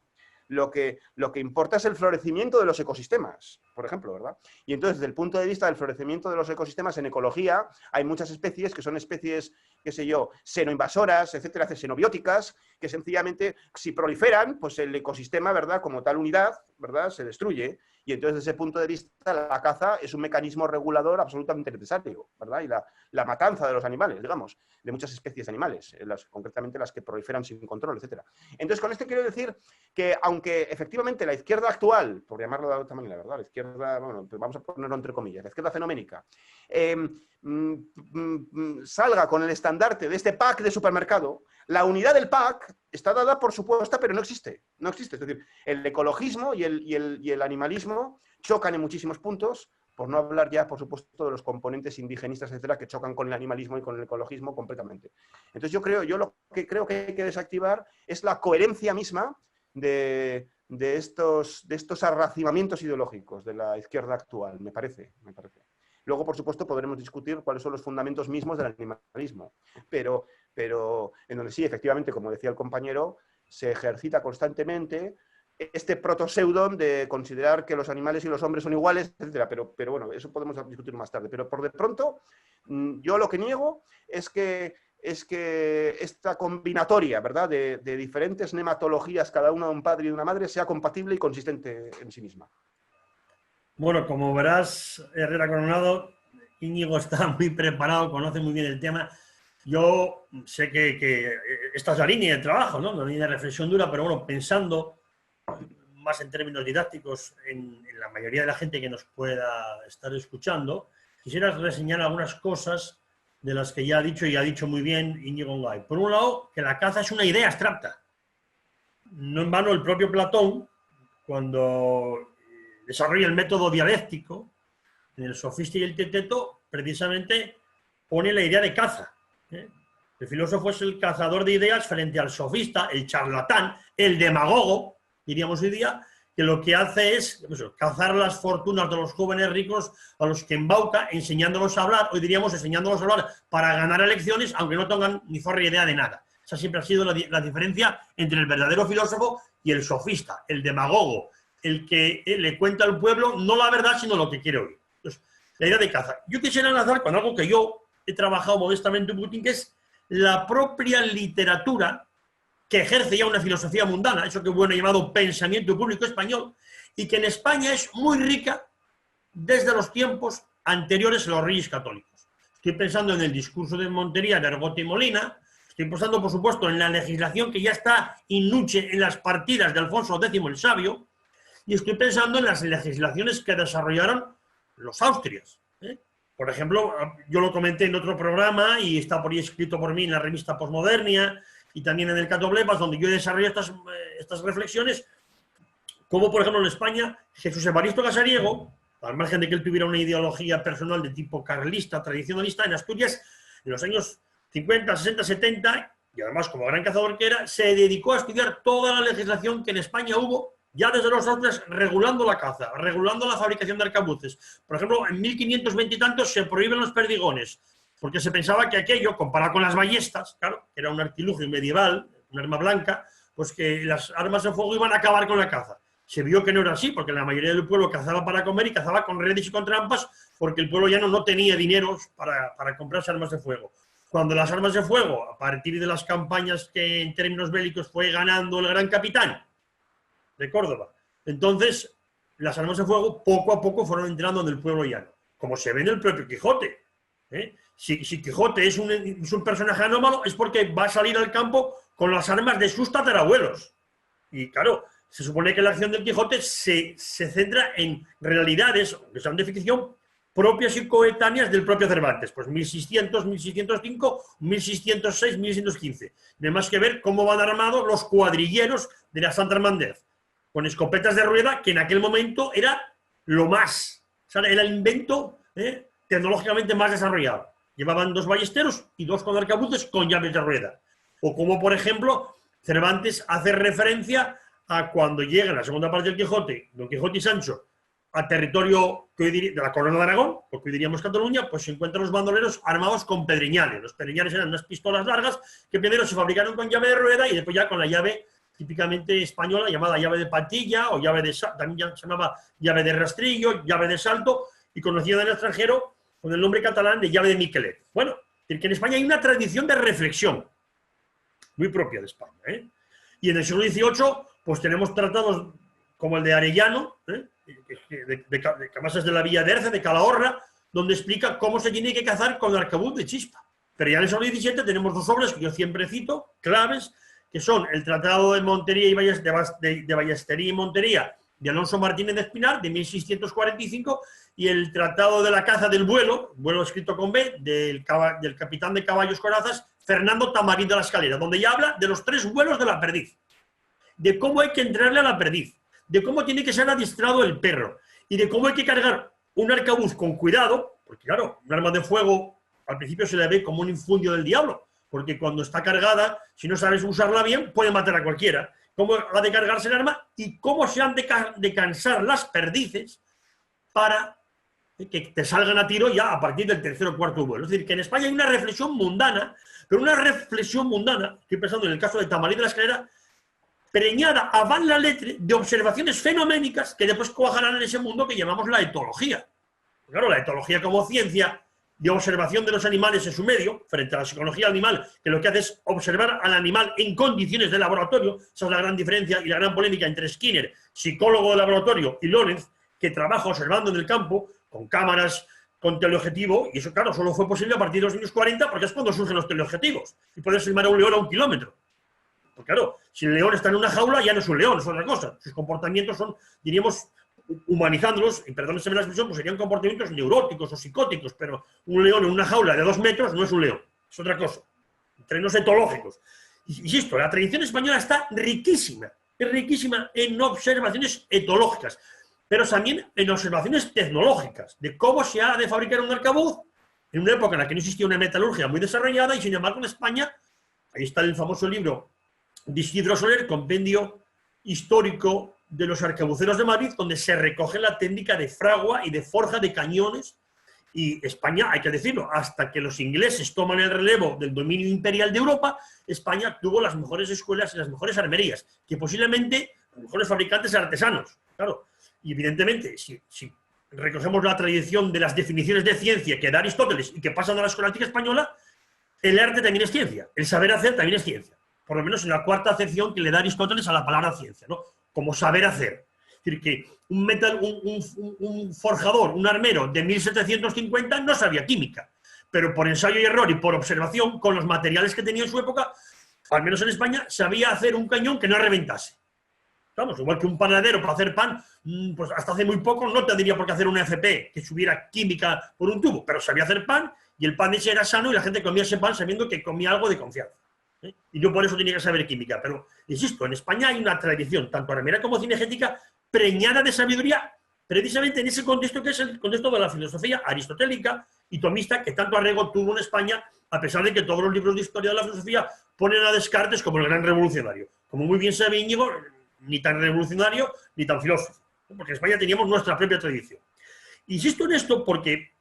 Lo que importa es el florecimiento de los ecosistemas, por ejemplo, ¿verdad? Y entonces, desde el punto de vista del florecimiento de los ecosistemas en ecología, hay muchas especies que son especies, qué sé yo, xenoinvasoras, etcétera, xenobióticas, que sencillamente, si proliferan, pues el ecosistema, ¿verdad?, como tal unidad, ¿verdad?, se destruye. Y entonces, desde ese punto de vista, la caza es un mecanismo regulador absolutamente necesario, ¿verdad? Y la matanza de los animales, digamos, de muchas especies animales, concretamente las que proliferan sin control, etcétera. Entonces, con esto quiero decir que, aunque efectivamente la izquierda actual, por llamarlo de otra manera, ¿verdad?, la izquierda, bueno, pues vamos a ponerlo entre comillas, la izquierda fenoménica, salga con el estandarte de este pack de supermercado, la unidad del pack está dada por supuesta, pero no existe. No existe. Es decir, el ecologismo y el animalismo chocan en muchísimos puntos, por no hablar ya, por supuesto, de los componentes indigenistas, etcétera, que chocan con el animalismo y con el ecologismo completamente. Entonces yo lo que creo que hay que desactivar es la coherencia misma de estos arracimamientos ideológicos de la izquierda actual, me parece. Luego, por supuesto, podremos discutir cuáles son los fundamentos mismos del animalismo, pero en donde sí, efectivamente, como decía el compañero, se ejercita constantemente este protoseudón de considerar que los animales y los hombres son iguales, etcétera. Pero bueno, eso podemos discutir más tarde. Pero por de pronto, yo lo que niego es que esta combinatoria, ¿verdad?, de diferentes nematologías, cada una de un padre y de una madre, sea compatible y consistente en sí misma.
Bueno, como verás, Herrera Coronado, Íñigo está muy preparado, conoce muy bien el tema. Yo sé que esta es la línea de trabajo, ¿no?, la línea de reflexión dura, pero bueno, pensando más en términos didácticos en la mayoría de la gente que nos pueda estar escuchando, quisiera reseñar algunas cosas de las que ya ha dicho, y ha dicho muy bien Íñigo Ongay. Por un lado, que la caza es una idea abstracta. No en vano el propio Platón, cuando desarrolla el método dialéctico, en el Sofista y el Teteto, precisamente pone la idea de caza. El filósofo es el cazador de ideas frente al sofista, el charlatán, el demagogo, diríamos hoy día, que lo que hace es cazar las fortunas de los jóvenes ricos a los que embauca, enseñándolos a hablar, hoy diríamos enseñándolos a hablar para ganar elecciones, aunque no tengan ni zorra idea de nada. Esa siempre ha sido la diferencia entre el verdadero filósofo y el sofista, el demagogo, el que le cuenta al pueblo no la verdad, sino lo que quiere oír. Entonces, la idea de caza. Yo quisiera enlazar con algo que yo he trabajado modestamente un poquitín, que es la propia literatura que ejerce ya una filosofía mundana, eso que bueno llamado pensamiento público español, y que en España es muy rica desde los tiempos anteriores a los Reyes Católicos. Estoy pensando en el discurso de Montería de Argote y Molina, estoy pensando, por supuesto, en la legislación que ya está in nuce en las partidas de Alfonso X el Sabio, y estoy pensando en las legislaciones que desarrollaron los austrias. Por ejemplo, yo lo comenté en otro programa y está por ahí escrito por mí en la revista Postmodernia y también en el Catoblepas, donde yo he desarrollado estas reflexiones, como por ejemplo en España, Jesús Evaristo Casariego, al margen de que él tuviera una ideología personal de tipo carlista, tradicionalista, en Asturias, en los años 50, 60, 70, y además como gran cazador que era, se dedicó a estudiar toda la legislación que en España hubo ya desde los austrias, regulando la caza, regulando la fabricación de arcabuces. Por ejemplo, en 1520 y tantos se prohíben los perdigones, porque se pensaba que aquello, comparado con las ballestas, claro, que era un artilugio medieval, un arma blanca, pues que las armas de fuego iban a acabar con la caza. Se vio que no era así, porque la mayoría del pueblo cazaba para comer y cazaba con redes y con trampas, porque el pueblo llano no tenía dinero para comprarse armas de fuego. Cuando las armas de fuego, a partir de las campañas que en términos bélicos fue ganando el gran capitán de Córdoba, entonces las armas de fuego poco a poco fueron entrando en el pueblo llano, como se ve en el propio Quijote. Si Quijote es un personaje anómalo, es porque va a salir al campo con las armas de sus tatarabuelos. Y claro, se supone que la acción del Quijote se centra en realidades, que son de ficción, propias y coetáneas del propio Cervantes, pues 1600, 1605, 1606, 1615. No hay más que ver cómo van armados los cuadrilleros de la Santa Hermandad, con escopetas de rueda, que en aquel momento era lo más, o sea, era el invento tecnológicamente más desarrollado. Llevaban 2 ballesteros y 2 con arcabuces con llaves de rueda. O como, por ejemplo, Cervantes hace referencia a cuando llega en la segunda parte del Quijote, Don Quijote y Sancho, al territorio que hoy de la Corona de Aragón, porque hoy diríamos Cataluña, pues se encuentran los bandoleros armados con pedreñales. Los pedreñales eran unas pistolas largas que primero se fabricaron con llave de rueda y después ya con la llave típicamente española llamada llave de patilla o llave de también se llamaba llave de rastrillo, llave de salto y conocida en el extranjero con el nombre catalán de llave de Miquelet. Bueno, es decir, que en España hay una tradición de reflexión muy propia de España, ¿eh? Y en el siglo XVIII pues tenemos tratados como el de Arellano, que además es de la Villa de Erce, de Calahorra, donde explica cómo se tiene que cazar con arcabuz de chispa. Pero ya en el siglo XVII tenemos dos obras que yo siempre cito, claves, que son el Tratado de Montería y de Ballestería y Montería de Alonso Martínez de Espinar, de 1645, y el Tratado de la Caza del Vuelo, vuelo escrito con B, del capitán de caballos corazas, Fernando Tamarín de la Escalera, donde ya habla de los 3 vuelos de la perdiz, de cómo hay que entrarle a la perdiz, de cómo tiene que ser adiestrado el perro, y de cómo hay que cargar un arcabuz con cuidado, porque claro, un arma de fuego al principio se le ve como un infundio del diablo, porque cuando está cargada, si no sabes usarla bien, puede matar a cualquiera. Cómo ha de cargarse el arma y cómo se han de cansar las perdices para que te salgan a tiro ya a partir del 3.º o 4.º vuelo. Es decir, que en España hay una reflexión mundana, pero una reflexión mundana, estoy pensando en el caso de Tamarín de la Escalera, preñada a van la letre de observaciones fenoménicas que después cuajarán en ese mundo que llamamos la etología. Claro, la etología como ciencia de observación de los animales en su medio, frente a la psicología animal, que lo que hace es observar al animal en condiciones de laboratorio. Esa es la gran diferencia y la gran polémica entre Skinner, psicólogo de laboratorio, y Lorenz, que trabaja observando en el campo, con cámaras, con teleobjetivo, y eso, claro, solo fue posible a partir de los años 40, porque es cuando surgen los teleobjetivos, y puedes filmar a un león a 1 kilómetro. Porque claro, si el león está en una jaula, ya no es un león, es otra cosa. Sus comportamientos son, diríamos, humanizándolos, y perdónense la expresión, pues serían comportamientos neuróticos o psicóticos, pero un león en una jaula de 2 metros no es un león, es otra cosa. Trenos etológicos. Insisto, la tradición española está riquísima, es riquísima en observaciones etológicas, pero también en observaciones tecnológicas, de cómo se ha de fabricar un arcabuz en una época en la que no existía una metalurgia muy desarrollada, y sin embargo en España, ahí está el famoso libro de Isidro Soler, Compendio Histórico de los Arcabuceros de Madrid, donde se recoge la técnica de fragua y de forja de cañones. Y España, hay que decirlo, hasta que los ingleses toman el relevo del dominio imperial de Europa, España tuvo las mejores escuelas y las mejores armerías, que posiblemente los mejores fabricantes artesanos. Claro, y evidentemente, si recogemos la tradición de las definiciones de ciencia que da Aristóteles y que pasan a la escolástica española, el arte también es ciencia, el saber hacer también es ciencia. Por lo menos en la 4ª acepción que le da Aristóteles a la palabra ciencia, ¿no? Como saber hacer. Es decir, que un forjador, un armero de 1750 no sabía química, pero por ensayo y error y por observación, con los materiales que tenía en su época, al menos en España, sabía hacer un cañón que no reventase. Vamos, igual que un panadero para hacer pan, pues hasta hace muy poco no tendría por qué hacer una FP que subiera química por un tubo, pero sabía hacer pan y el pan ese era sano y la gente comía ese pan sabiendo que comía algo de confianza. Y yo por eso tenía que saber química, pero insisto, en España hay una tradición, tanto armera como cinegética, preñada de sabiduría, precisamente en ese contexto que es el contexto de la filosofía aristotélica y tomista que tanto arraigo tuvo en España, a pesar de que todos los libros de historia de la filosofía ponen a Descartes como el gran revolucionario. Como muy bien sabe Íñigo, ni tan revolucionario ni tan filósofo, porque en España teníamos nuestra propia tradición. Insisto en esto porque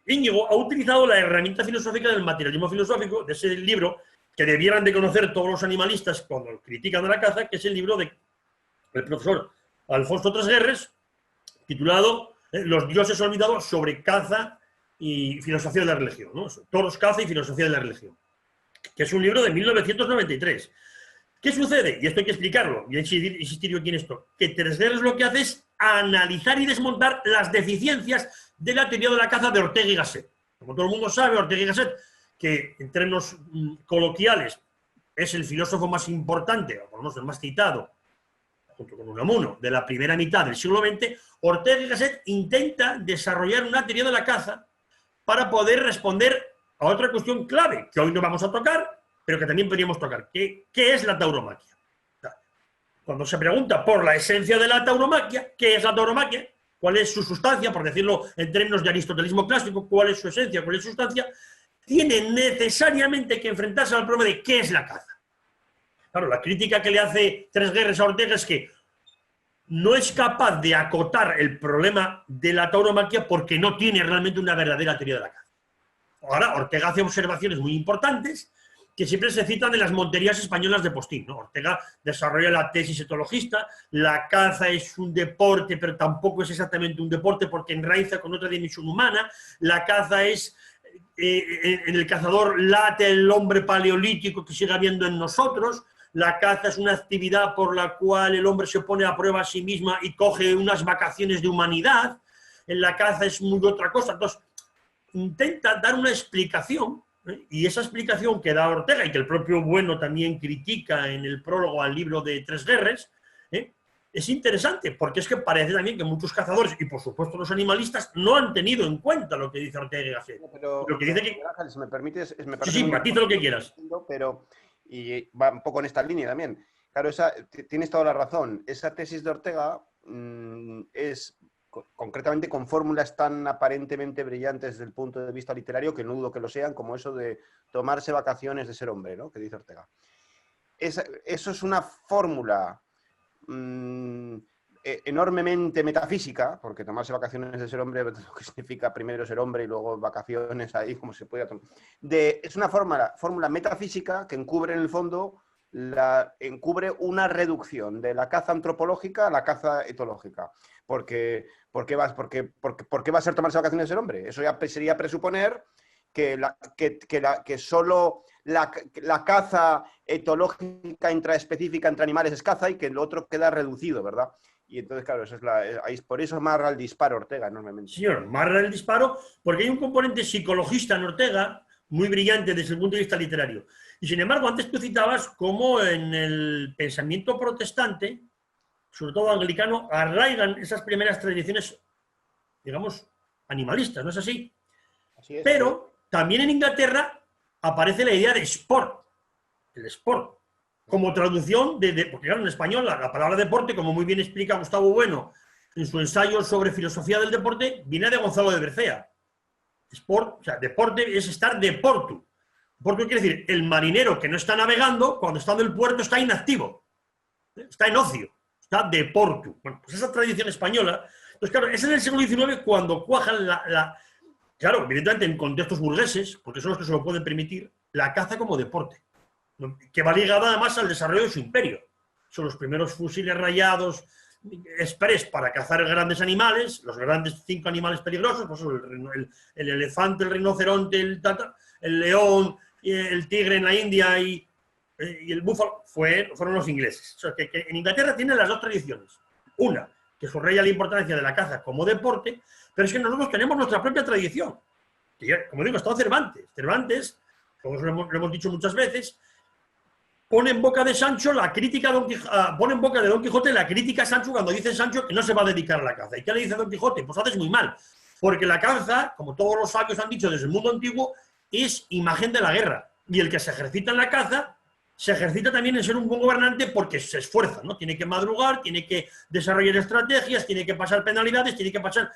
Íñigo ha utilizado la herramienta filosófica del materialismo filosófico, de ese libro que debieran de conocer todos los animalistas cuando critican a la caza, que es el libro del profesor Alfonso Tresguerres, titulado Los dioses olvidados sobre caza y filosofía de la religión, ¿no? Toros, caza y filosofía de la religión, que es un libro de 1993. ¿Qué sucede? Y esto hay que explicarlo, y insistir yo aquí en esto, que Tresguerres lo que hace es analizar y desmontar las deficiencias de la teoría de la caza de Ortega y Gasset. Como todo el mundo sabe, Ortega y Gasset, que en términos coloquiales es el filósofo más importante, o por lo menos el más citado, junto con Unamuno, de la primera mitad del siglo XX, Ortega y Gasset intenta desarrollar una teoría de la caza para poder responder a otra cuestión clave, que hoy no vamos a tocar, pero que también podríamos tocar. ¿Qué es la tauromaquia? Cuando se pregunta por la esencia de la tauromaquia, ¿qué es la tauromaquia? ¿Cuál es su sustancia? Por decirlo en términos de aristotelismo clásico, ¿cuál es su esencia? ¿Cuál es su sustancia? Tiene necesariamente que enfrentarse al problema de qué es la caza. Claro, la crítica que le hace Tresguerres a Ortega es que no es capaz de acotar el problema de la tauromaquia porque no tiene realmente una verdadera teoría de la caza. Ahora, Ortega hace observaciones muy importantes que siempre se citan en las monterías españolas de Postín, ¿no? Ortega desarrolla la tesis etologista, la caza es un deporte, pero tampoco es exactamente un deporte porque enraiza con otra dimensión humana, la caza es, en el cazador late el hombre paleolítico que sigue habiendo en nosotros, la caza es una actividad por la cual el hombre se pone a prueba a sí misma y coge unas vacaciones de humanidad, en la caza es muy otra cosa, entonces intenta dar una explicación. Y esa explicación que da Ortega y que el propio Bueno también critica en el prólogo al libro de Tres Guerres, es interesante, porque es que parece también que muchos cazadores, y por supuesto los animalistas, no han tenido en cuenta lo que dice Ortega y Gasset.
Pero,
lo que dice que...
Ángel, si me permites, me parece
sí, matiza lo que quieras.
Pero, y va un poco en esta línea también. Claro, tienes toda la razón. Esa tesis de Ortega es... concretamente con fórmulas tan aparentemente brillantes desde el punto de vista literario, que no dudo que lo sean, como eso de tomarse vacaciones de ser hombre, ¿no? Que dice Ortega. Eso es una fórmula enormemente metafísica, porque tomarse vacaciones de ser hombre, lo que significa primero ser hombre y luego vacaciones ahí, como se puede tomar. Es una fórmula metafísica que encubre en el fondo encubre una reducción de la caza antropológica a la caza etológica. ¿Por qué va a ser tomarse vacaciones de ser hombre? Eso ya sería presuponer que solo la caza etológica intraespecífica entre animales es caza y que lo otro queda reducido, ¿verdad? Y entonces, claro, por eso marra el disparo Ortega enormemente.
Señor, marra el disparo porque hay un componente psicologista en Ortega muy brillante desde el punto de vista literario. Y sin embargo, antes tú citabas cómo en el pensamiento protestante, sobre todo anglicano, arraigan esas primeras tradiciones, digamos, animalistas, ¿no es así?
Así es.
Pero también en Inglaterra aparece la idea de sport, el sport, como traducción porque claro, en español la palabra deporte, como muy bien explica Gustavo Bueno en su ensayo sobre filosofía del deporte, viene de Gonzalo de Bercea. Sport, o sea, deporte es estar de portu. Portu quiere decir el marinero que no está navegando, cuando está en el puerto está inactivo, está en ocio, está de portu. Bueno, pues esa tradición española, pues claro, es en el siglo XIX cuando cuajan claro, evidentemente en contextos burgueses, porque son los que se lo pueden permitir, la caza como deporte, que va ligada además al desarrollo de su imperio. Son los primeros fusiles rayados express para cazar grandes animales, los grandes 5 animales peligrosos, pues el elefante, el rinoceronte, el león, el tigre en la India y el búfalo, fueron los ingleses. O sea, que en Inglaterra tienen las dos tradiciones. Una, que subraya la importancia de la caza como deporte, pero es que nosotros tenemos nuestra propia tradición. Que ya, como digo, está Cervantes. Cervantes, como lo hemos dicho muchas veces, pone en boca de Sancho la crítica pone en boca de Don Quijote la crítica a Sancho cuando dice Sancho que no se va a dedicar a la caza. ¿Y qué le dice Don Quijote? Pues haces muy mal, porque la caza, como todos los sabios han dicho desde el mundo antiguo, es imagen de la guerra. Y el que se ejercita en la caza, se ejercita también en ser un buen gobernante porque se esfuerza, ¿no? Tiene que madrugar, tiene que desarrollar estrategias, tiene que pasar penalidades, tiene que pasar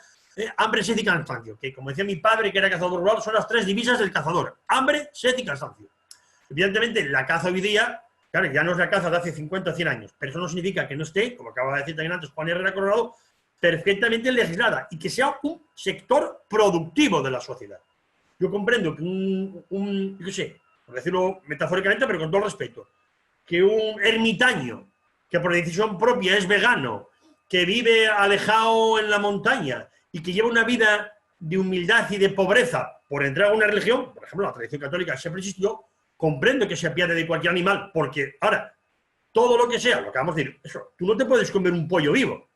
hambre, sed y cansancio, que como decía mi padre, que era cazador rural, son las 3 divisas del cazador: hambre, sed y cansancio. Evidentemente, la caza hoy día, claro, ya no es la caza de hace 50 o 100 años, pero eso no significa que no esté, como acaba de decir también antes Juan Herrera Coronado, perfectamente legislada y que sea un sector productivo de la sociedad. Yo comprendo que yo sé, por decirlo metafóricamente, pero con todo respeto, que un ermitaño que por decisión propia es vegano, que vive alejado en la montaña y que lleva una vida de humildad y de pobreza por entrar a una religión, por ejemplo, la tradición católica siempre existió, comprendo que se apiade de cualquier animal, porque ahora, todo lo que sea, lo que vamos a decir, eso, tú no te puedes comer un pollo vivo.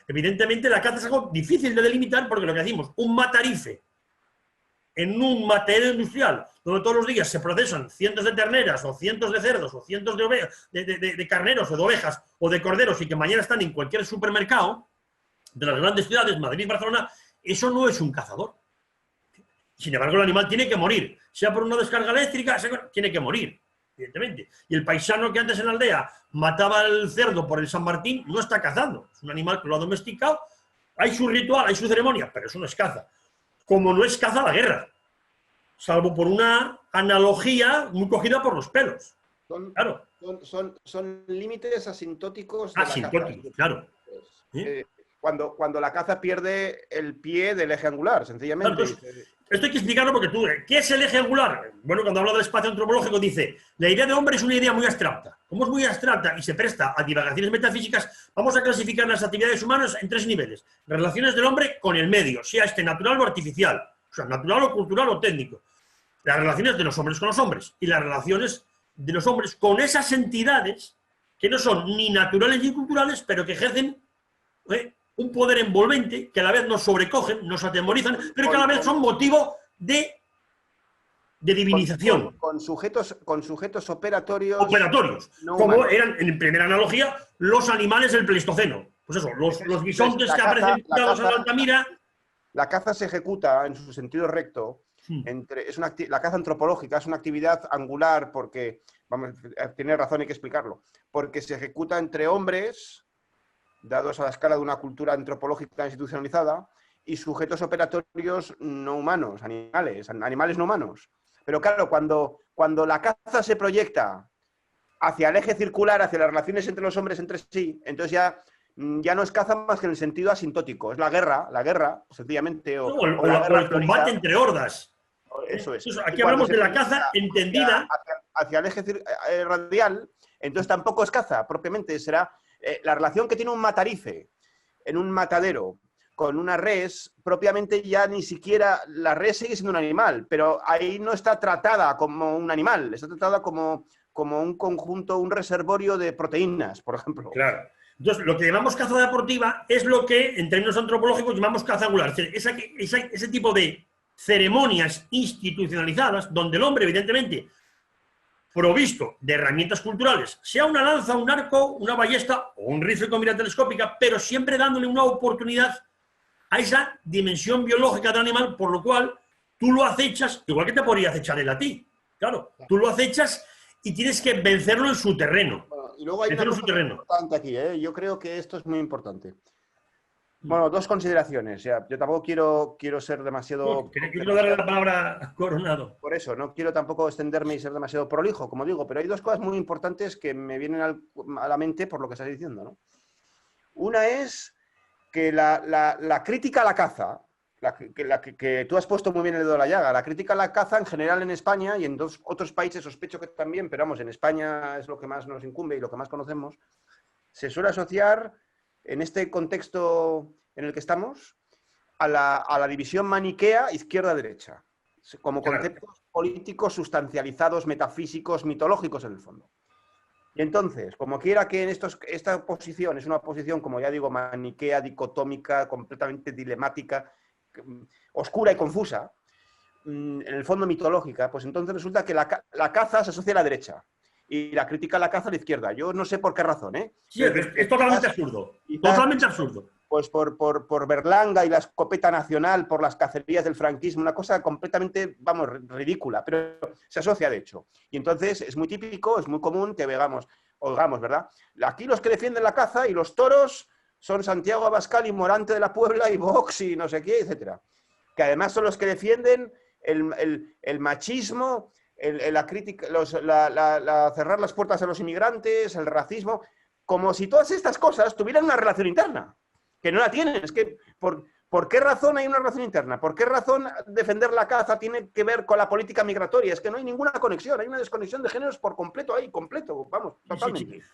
Evidentemente la caza es algo difícil de delimitar porque lo que decimos, un matarife en un matadero industrial, donde todos los días se procesan cientos de terneras o cientos de cerdos o cientos de carneros o de ovejas o de corderos y que mañana están en cualquier supermercado de las grandes ciudades, Madrid y Barcelona, eso no es un cazador. Sin embargo, el animal tiene que morir, sea por una descarga eléctrica, tiene que morir, evidentemente. Y el paisano que antes en la aldea mataba al cerdo por el San Martín no está cazando, es un animal que lo ha domesticado, hay su ritual, hay su ceremonia, pero eso no es caza. Como no es caza la guerra, salvo por una analogía muy cogida por los pelos. Claro.
Son límites asintóticos de
asintóticos, claro. ¿Eh?
Cuando la caza pierde el pie del eje angular, sencillamente.
Claro, entonces, esto hay que explicarlo porque tú, ¿qué es el eje angular? Bueno, cuando habla del espacio antropológico dice, la idea de hombre es una idea muy abstracta. Como es muy abstracta y se presta a divagaciones metafísicas, vamos a clasificar las actividades humanas en 3 niveles. Relaciones del hombre con el medio, sea este natural o artificial, o sea, natural o cultural o técnico. Las relaciones de los hombres con los hombres y las relaciones de los hombres con esas entidades que no son ni naturales ni culturales, pero que ejercen un poder envolvente que a la vez nos sobrecogen, nos atemorizan, pero que a la vez son motivo de divinización.
Con sujetos operatorios.
No como humanos. Eran, en primera analogía, los animales del Pleistoceno. Pues eso, los bisontes que aparecen pintados en la Altamira.
La caza se ejecuta en su sentido recto. La caza antropológica es una actividad angular porque, vamos, tiene razón, hay que explicarlo, porque se ejecuta entre hombres, dados a la escala de una cultura antropológica institucionalizada, y sujetos operatorios no humanos, animales no humanos. Pero claro, cuando la caza se proyecta hacia el eje circular, hacia las relaciones entre los hombres entre sí, entonces ya no es caza más que en el sentido asintótico, es la guerra, sencillamente.
O el combate entre hordas.
Eso es.
Aquí hablamos de la caza entendida.
Hacia el eje radial, entonces tampoco es caza, propiamente será la relación que tiene un matarife en un matadero con una res, propiamente ya ni siquiera, la res sigue siendo un animal, pero ahí no está tratada como un animal, está tratada como un conjunto, un reservorio de proteínas, por ejemplo.
Claro. Entonces, lo que llamamos caza deportiva es lo que, en términos antropológicos, llamamos caza angular. Ese tipo de ceremonias institucionalizadas, donde el hombre, evidentemente, provisto de herramientas culturales, sea una lanza, un arco, una ballesta o un rifle con mira telescópica, pero siempre dándole una oportunidad a esa dimensión biológica del animal, por lo cual tú lo acechas, igual que te podría acechar él a ti. Claro, tú lo acechas y tienes que vencerlo en su terreno.
Bueno, y luego hay una cosa muy importante aquí, yo creo que esto es muy importante. Bueno, 2 consideraciones. Yo tampoco quiero ser demasiado...
Quiero darle la palabra a Coronado.
Por eso, no quiero tampoco extenderme y ser demasiado prolijo, como digo, pero hay 2 cosas muy importantes que me vienen a la mente por lo que estás diciendo, ¿no? Una es que la crítica a la caza, que tú has puesto muy bien el dedo a la llaga, la crítica a la caza en general en España y en otros países sospecho que también, pero vamos, en España es lo que más nos incumbe y lo que más conocemos, se suele asociar en este contexto en el que estamos a la división maniquea izquierda-derecha, como conceptos políticos sustancializados, metafísicos, mitológicos en el fondo. Y entonces, como quiera que esta oposición es una oposición, como ya digo, maniquea, dicotómica, completamente dilemática, oscura y confusa, en el fondo mitológica, pues entonces resulta que la caza se asocia a la derecha y la crítica a la caza a la izquierda. Yo no sé por qué razón, ¿eh?
Sí, es totalmente absurdo. Totalmente absurdo.
Pues por Berlanga y la escopeta nacional, por las cacerías del franquismo, una cosa completamente, vamos, ridícula, pero se asocia de hecho. Y entonces es muy típico, es muy común que oigamos, ¿verdad? Aquí los que defienden la caza y los toros son Santiago Abascal y Morante de la Puebla y Vox y no sé qué, etcétera. Que además son los que defienden el machismo, la crítica, cerrar las puertas a los inmigrantes, el racismo, como si todas estas cosas tuvieran una relación interna. Que no la tienen. Es que, ¿por qué razón hay una relación interna? ¿Por qué razón defender la caza tiene que ver con la política migratoria? Es que no hay ninguna conexión, hay una desconexión de géneros por completo ahí, vamos, totalmente. Sí.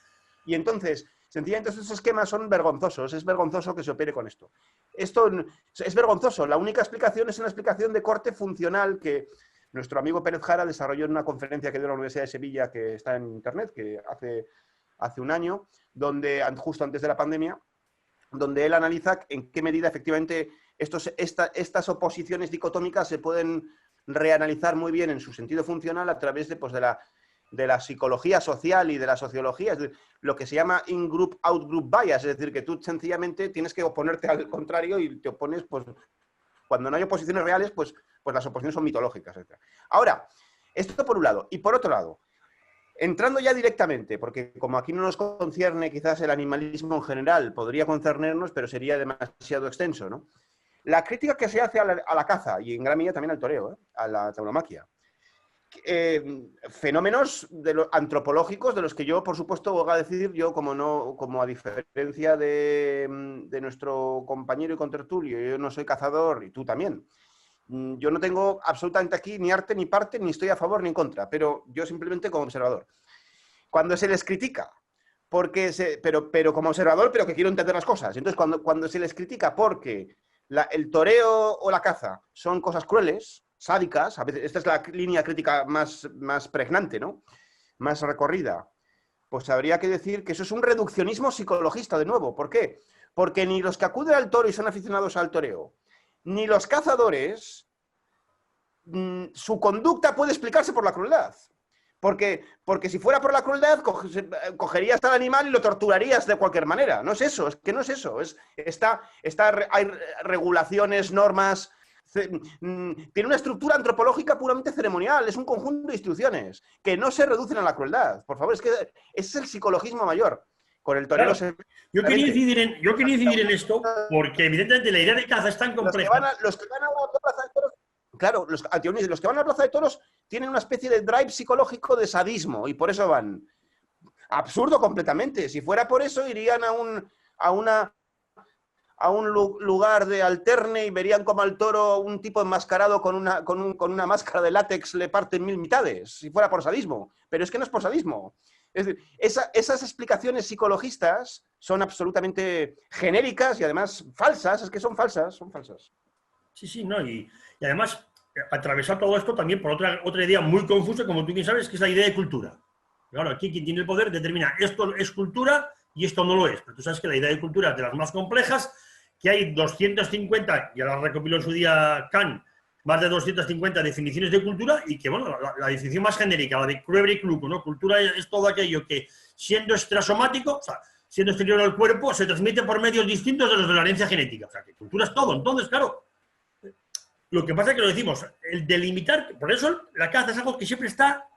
Y entonces, sencillamente estos esquemas son vergonzosos, es vergonzoso que se opere con esto. Esto es vergonzoso, la única explicación es una explicación de corte funcional que nuestro amigo Pérez Jara desarrolló en una conferencia que dio en la Universidad de Sevilla, que está en internet, que hace un año, donde, justo antes de la pandemia, donde él analiza en qué medida efectivamente estas oposiciones dicotómicas se pueden reanalizar muy bien en su sentido funcional a través de la psicología social y de la sociología, es decir, lo que se llama in-group, out-group bias, es decir, que tú sencillamente tienes que oponerte al contrario y te opones, pues, cuando no hay oposiciones reales, pues las oposiciones son mitológicas, etc. Ahora, esto por un lado. Y por otro lado, entrando ya directamente, porque como aquí no nos concierne quizás el animalismo en general, podría concernernos, pero sería demasiado extenso, ¿no? La crítica que se hace a la caza, y en gran medida también al toreo, a la tauromaquia, fenómenos antropológicos de los que yo, por supuesto, voy a decir, yo como a diferencia de nuestro compañero y contertulio, yo no soy cazador y tú también. Yo no tengo absolutamente aquí ni arte ni parte, ni estoy a favor ni en contra, pero yo simplemente como observador. Cuando se les critica, pero como observador, pero que quiero entender las cosas. Entonces, cuando se les critica porque el toreo o la caza son cosas crueles, sádicas, a veces esta es la línea crítica más pregnante, ¿no? Más recorrida, pues habría que decir que eso es un reduccionismo psicologista de nuevo. ¿Por qué? Porque ni los que acuden al toro y son aficionados al toreo, ni los cazadores, su conducta puede explicarse por la crueldad. Porque si fuera por la crueldad, cogerías al animal y lo torturarías de cualquier manera. No es eso, es que no es eso. Hay regulaciones, normas. Tiene una estructura antropológica puramente ceremonial. Es un conjunto de instituciones que no se reducen a la crueldad. Por favor, es que ese es el psicologismo mayor. Con el torero
claro. Yo quería incidir en esto porque evidentemente la idea de caza es tan compleja.
Los que van a la plaza de toros, claro, los que van a la plaza de toros tienen una especie de drive psicológico de sadismo y por eso van. Absurdo completamente. Si fuera por eso, irían a un lugar de alterne y verían como al toro un tipo enmascarado con una máscara de látex le parte en 1000 mitades, si fuera por sadismo. Pero es que no es por sadismo. Es decir, esas explicaciones psicologistas son absolutamente genéricas y además falsas. Es que son falsas.
Sí, no, y además atravesar todo esto también por otra idea muy confusa, como tú bien sabes, que es la idea de cultura. Claro, aquí quien tiene el poder determina esto es cultura y esto no lo es. Pero tú sabes que la idea de cultura es de las más complejas, que hay 250, ya la recopiló en su día Kant, más de 250 definiciones de cultura y que, bueno, la definición más genérica, la de Kroeber y Kluck, ¿no? Cultura es todo aquello que, siendo extrasomático, o sea, siendo exterior al cuerpo, se transmite por medios distintos de los de la herencia genética. O sea, que cultura es todo. Entonces, claro, lo que pasa es que lo decimos, el delimitar, por eso la caza es algo que siempre está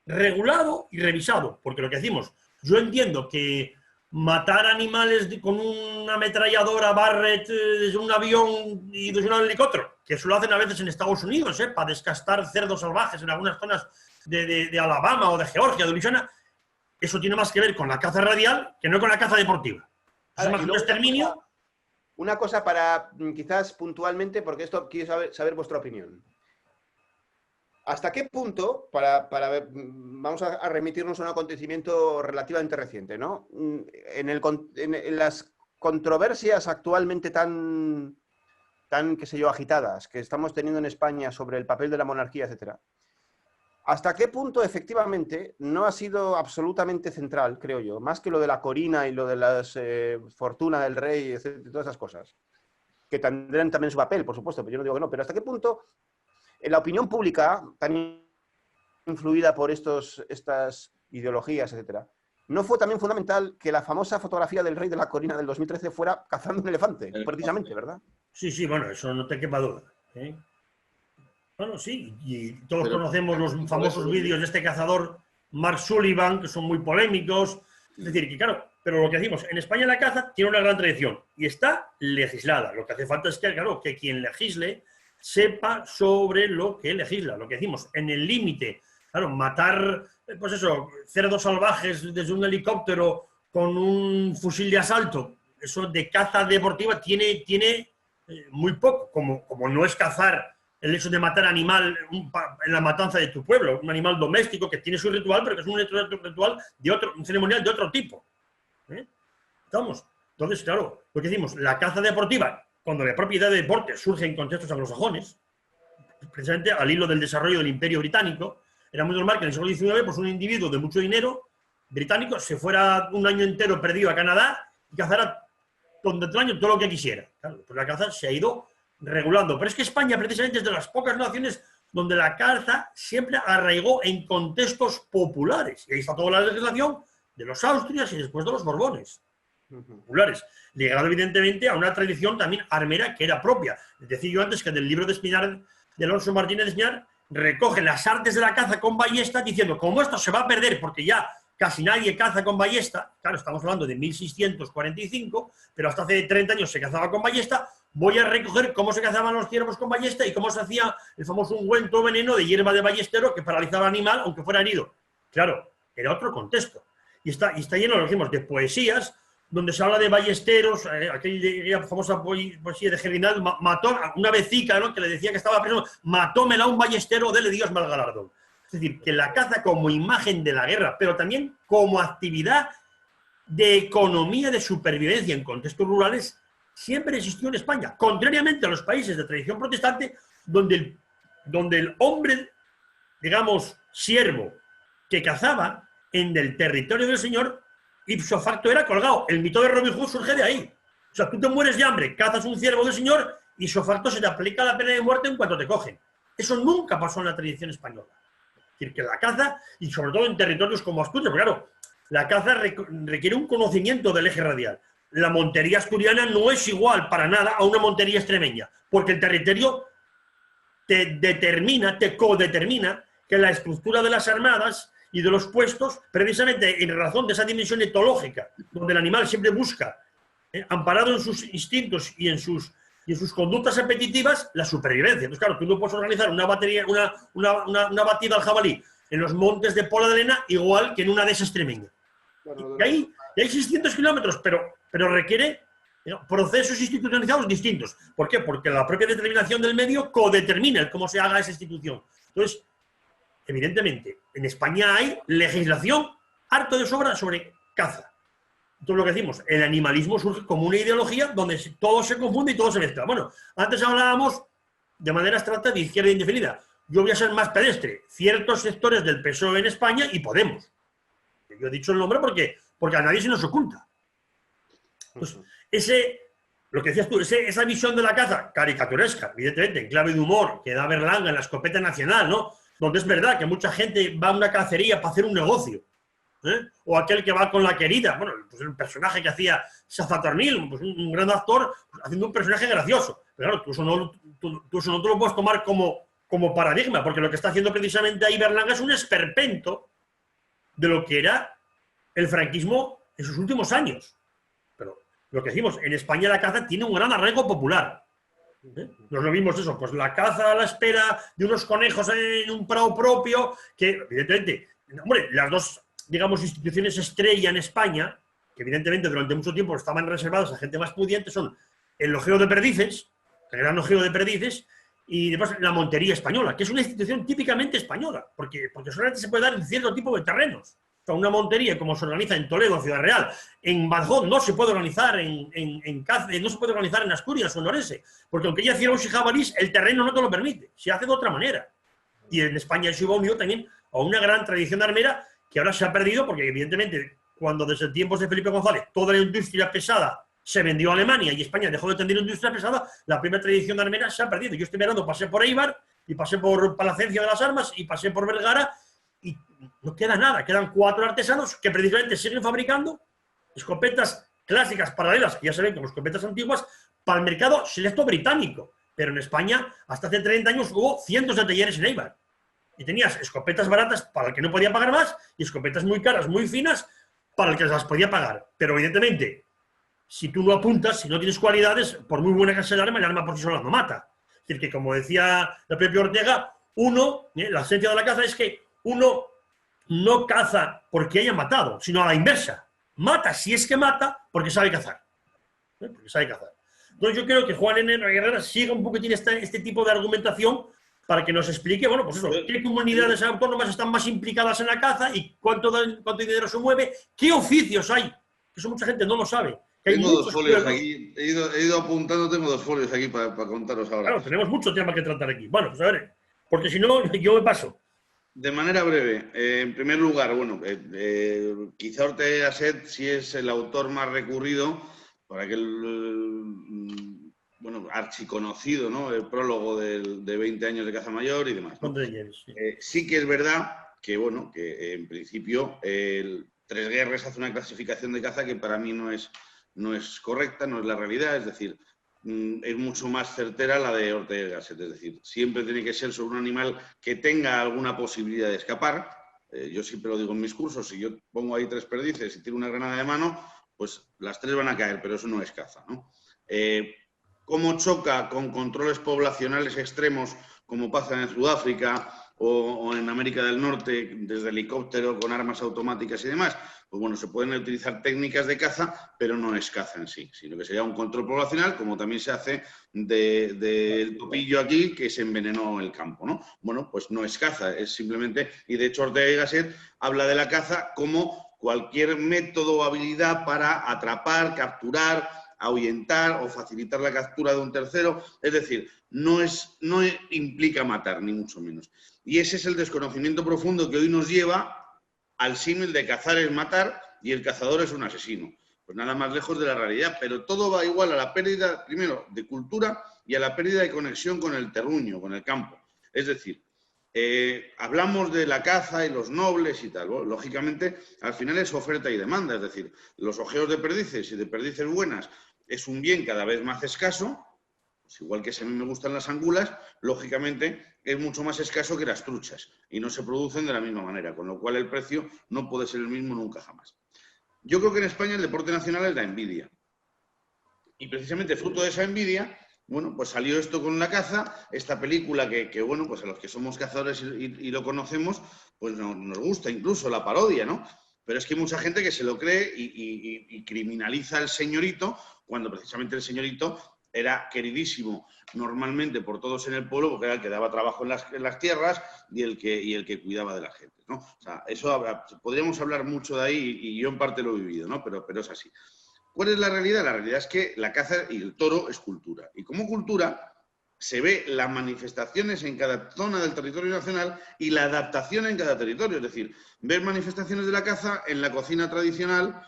regulado y revisado, porque lo que decimos, yo entiendo que matar animales con una ametralladora Barrett desde un avión y desde un helicóptero, que eso lo hacen a veces en Estados Unidos, para descastar cerdos salvajes en algunas zonas de Alabama o de Georgia, de Luisiana, eso tiene más que ver con la caza radial que no con la caza deportiva. Eso es más un exterminio.
Una cosa para, quizás puntualmente, porque esto quiero saber vuestra opinión. ¿Hasta qué punto, vamos a remitirnos a un acontecimiento relativamente reciente, ¿no? En las controversias actualmente tan, qué sé yo, agitadas que estamos teniendo en España sobre el papel de la monarquía, etcétera, ¿hasta qué punto efectivamente no ha sido absolutamente central, creo yo, más que lo de la corina y lo de la fortuna del rey, etcétera, todas esas cosas, que tendrán también su papel, por supuesto, pero yo no digo que no, pero ¿hasta qué punto en la opinión pública, tan influida por estas ideologías, etcétera, no fue también fundamental que la famosa fotografía del rey de la corina del 2013 fuera cazando un elefante, precisamente, ¿verdad?
Sí, bueno, eso no te quepa duda. Bueno, sí, y todos conocemos los famosos vídeos de este cazador, Mark Sullivan, que son muy polémicos. Es decir, que claro, pero lo que decimos, en España la caza tiene una gran tradición y está legislada. Lo que hace falta es que, claro, que quien legisle sepa sobre lo que legisla. Lo que decimos, en el límite, claro, matar, pues eso, cerdos salvajes desde un helicóptero con un fusil de asalto, eso de caza deportiva tiene muy poco, como no es cazar el hecho de matar animal en la matanza de tu pueblo, un animal doméstico que tiene su ritual, pero que es un ritual un ceremonial de otro tipo. ¿Estamos? Entonces, claro, lo que decimos, la caza deportiva, cuando la propia idea de deporte surge en contextos anglosajones, precisamente al hilo del desarrollo del Imperio Británico, era muy normal que en el siglo XIX pues, un individuo de mucho dinero británico se fuera un año entero perdido a Canadá y cazara durante el año todo lo que quisiera. Claro, pues la caza se ha ido regulando. Pero es que España precisamente es de las pocas naciones donde la caza siempre arraigó en contextos populares. Y ahí está toda la legislación de los Austrias y después de los Borbones. Populares. Ligado evidentemente a una tradición también armera que era propia. Decía yo antes que del libro de Espinar, de Alonso Martínez de Espinar, recoge las artes de la caza con ballesta diciendo, como esto se va a perder porque ya casi nadie caza con ballesta, claro, estamos hablando de 1645, pero hasta hace 30 años se cazaba con ballesta, voy a recoger cómo se cazaban los ciervos con ballesta y cómo se hacía el famoso ungüento veneno de hierba de ballestero que paralizaba al animal aunque fuera herido. Claro, era otro contexto. Y está lleno, lo dijimos, de poesías donde se habla de ballesteros, aquella famosa poesía de Germinal, mató a una vecica, ¿no?, que le decía que estaba preso, matómela un ballestero, dele Dios mal galardón. Es decir, que la caza como imagen de la guerra, pero también como actividad de economía de supervivencia en contextos rurales, siempre existió en España, contrariamente a los países de tradición protestante, donde el hombre, digamos, siervo, que cazaba en el territorio del señor, ipso facto era colgado. El mito de Robin Hood surge de ahí. O sea, tú te mueres de hambre, cazas un ciervo del señor, y ipso facto se te aplica la pena de muerte en cuanto te cogen. Eso nunca pasó en la tradición española. Es decir, que la caza, y sobre todo en territorios como Asturias, porque claro, la caza requiere un conocimiento del eje radial. La montería asturiana no es igual para nada a una montería extremeña, porque el territorio te codetermina que la estructura de las armadas y de los puestos, precisamente en razón de esa dimensión etológica, donde el animal siempre busca, amparado en sus instintos y en sus conductas apetitivas, la supervivencia. Entonces, claro, tú no puedes organizar una batida al jabalí en los montes de Pola de Lena igual que en una dehesa extremeña. Y hay 600 kilómetros, pero requiere procesos institucionalizados distintos. ¿Por qué? Porque la propia determinación del medio codetermina cómo se haga esa institución. Entonces, evidentemente, en España hay legislación harto de sobra sobre caza. Entonces, lo que decimos, el animalismo surge como una ideología donde todo se confunde y todo se mezcla. Bueno, antes hablábamos de manera abstracta de izquierda indefinida. Yo voy a ser más pedestre. Ciertos sectores del PSOE en España y Podemos. Yo he dicho el nombre porque a nadie se nos oculta. Pues lo que decías tú, esa visión de la caza caricaturesca, evidentemente, en clave de humor, que da Berlanga en la escopeta nacional, ¿no? Donde es verdad que mucha gente va a una cacería para hacer un negocio. O aquel que va con la querida, bueno, pues el personaje que hacía Sazatornil, pues un gran actor, pues, haciendo un personaje gracioso. Pero claro, tú eso no te lo puedes tomar como paradigma, porque lo que está haciendo precisamente ahí Berlanga es un esperpento de lo que era el franquismo en sus últimos años. Pero lo que decimos, en España la caza tiene un gran arraigo popular. Nos lo vimos eso, pues la caza a la espera de unos conejos en un prado propio, que evidentemente, hombre, las dos, digamos, instituciones estrella en España, que evidentemente durante mucho tiempo estaban reservadas a gente más pudiente, son el ojeo de perdices, el gran ojeo de perdices, y después la montería española, que es una institución típicamente española, porque solamente se puede dar en cierto tipo de terrenos. O sea, una montería como se organiza en Toledo, en Ciudad Real, en Badajoz no se puede organizar en Cáceres, no se puede organizar en Asturias o en Orense, porque aunque haya ciervos y jabalís, el terreno no te lo permite, se hace de otra manera. Y en España eso iba unido también a una gran tradición armera que ahora se ha perdido, porque evidentemente cuando desde tiempos de Felipe González toda la industria pesada se vendió a Alemania y España dejó de tener industria pesada, la primera tradición armera se ha perdido. Yo este verano pasé por Eibar y pasé por Palacencia de las Armas y pasé por Vergara y no queda nada. Quedan 4 artesanos que precisamente siguen fabricando escopetas clásicas paralelas, que ya se ven como escopetas antiguas, para el mercado selecto británico. Pero en España, hasta hace 30 años, hubo cientos de talleres en Eibar. Y tenías escopetas baratas para el que no podía pagar más y escopetas muy caras, muy finas, para el que las podía pagar. Pero evidentemente, si tú no apuntas, si no tienes cualidades, por muy buena que sea el arma por sí sola no mata. Es decir, que como decía la propia Ortega, la esencia de la caza es que uno no caza porque haya matado, sino a la inversa. Mata, si es que mata, porque sabe cazar. Porque sabe cazar. Entonces yo creo que Juan N. Herrera sigue un poquitín este tipo de argumentación para que nos explique, bueno, pues eso, qué comunidades autónomas están más implicadas en la caza y cuánto dinero se mueve, qué oficios hay, que eso mucha gente no lo sabe.
Tengo 2 folios aquí, he ido apuntando, tengo 2 folios aquí para contaros ahora.
Claro, tenemos mucho tema que tratar aquí. Bueno, pues a ver, porque si no, yo me paso.
De manera breve, en primer lugar, bueno, quizá Ortega y Gasset sí es el autor más recurrido para aquel, bueno, archiconocido, ¿no? El prólogo de 20 años de caza mayor y demás, ¿no? Sí que es verdad que, bueno, que en principio Tres Guerras hace una clasificación de caza que para mí no es correcta, no es la realidad, es decir, es mucho más certera la de Ortega y Gasset, es decir, siempre tiene que ser sobre un animal que tenga alguna posibilidad de escapar. Yo siempre lo digo en mis cursos, si yo pongo ahí 3 perdices y tiro una granada de mano, pues las 3 van a caer, pero eso no es caza, ¿no? cómo choca con controles poblacionales extremos, como pasa en Sudáfrica o en América del Norte, desde helicóptero, con armas automáticas y demás. Pues bueno, se pueden utilizar técnicas de caza, pero no es caza en sí, sino que sería un control poblacional, como también se hace del topillo aquí, que se envenenó el campo, ¿no? Bueno, pues no es caza, es simplemente, y de hecho Ortega y Gasset habla de la caza como cualquier método o habilidad para atrapar, capturar, ahuyentar o facilitar la captura de un tercero, es decir, no implica matar, ni mucho menos. Y ese es el desconocimiento profundo que hoy nos lleva al símil de cazar es matar y el cazador es un asesino. Pues nada más lejos de la realidad, pero todo va igual a la pérdida, primero, de cultura y a la pérdida de conexión con el terruño, con el campo. Es decir, hablamos de la caza y los nobles y tal. Bueno, lógicamente, al final es oferta y demanda. Es decir, los ojeos de perdices y de perdices buenas es un bien cada vez más escaso. Pues igual que si a mí me gustan las angulas, lógicamente es mucho más escaso que las truchas y no se producen de la misma manera, con lo cual el precio no puede ser el mismo nunca jamás. Yo creo que en España el deporte nacional es la envidia. Y precisamente fruto de esa envidia, bueno, pues salió esto con la caza, esta película que bueno, pues a los que somos cazadores y lo conocemos, pues nos gusta incluso la parodia, ¿no? Pero es que hay mucha gente que se lo cree y criminaliza al señorito, cuando precisamente el señorito era queridísimo normalmente por todos en el pueblo, porque era el que daba trabajo en las tierras y el que cuidaba de la gente, ¿no? O sea, eso podríamos hablar mucho de ahí y yo en parte lo he vivido, ¿no? Pero es así. ¿Cuál es la realidad? La realidad es que la caza y el toro es cultura. Y como cultura se ve las manifestaciones en cada zona del territorio nacional y la adaptación en cada territorio. Es decir, ver manifestaciones de la caza en la cocina tradicional,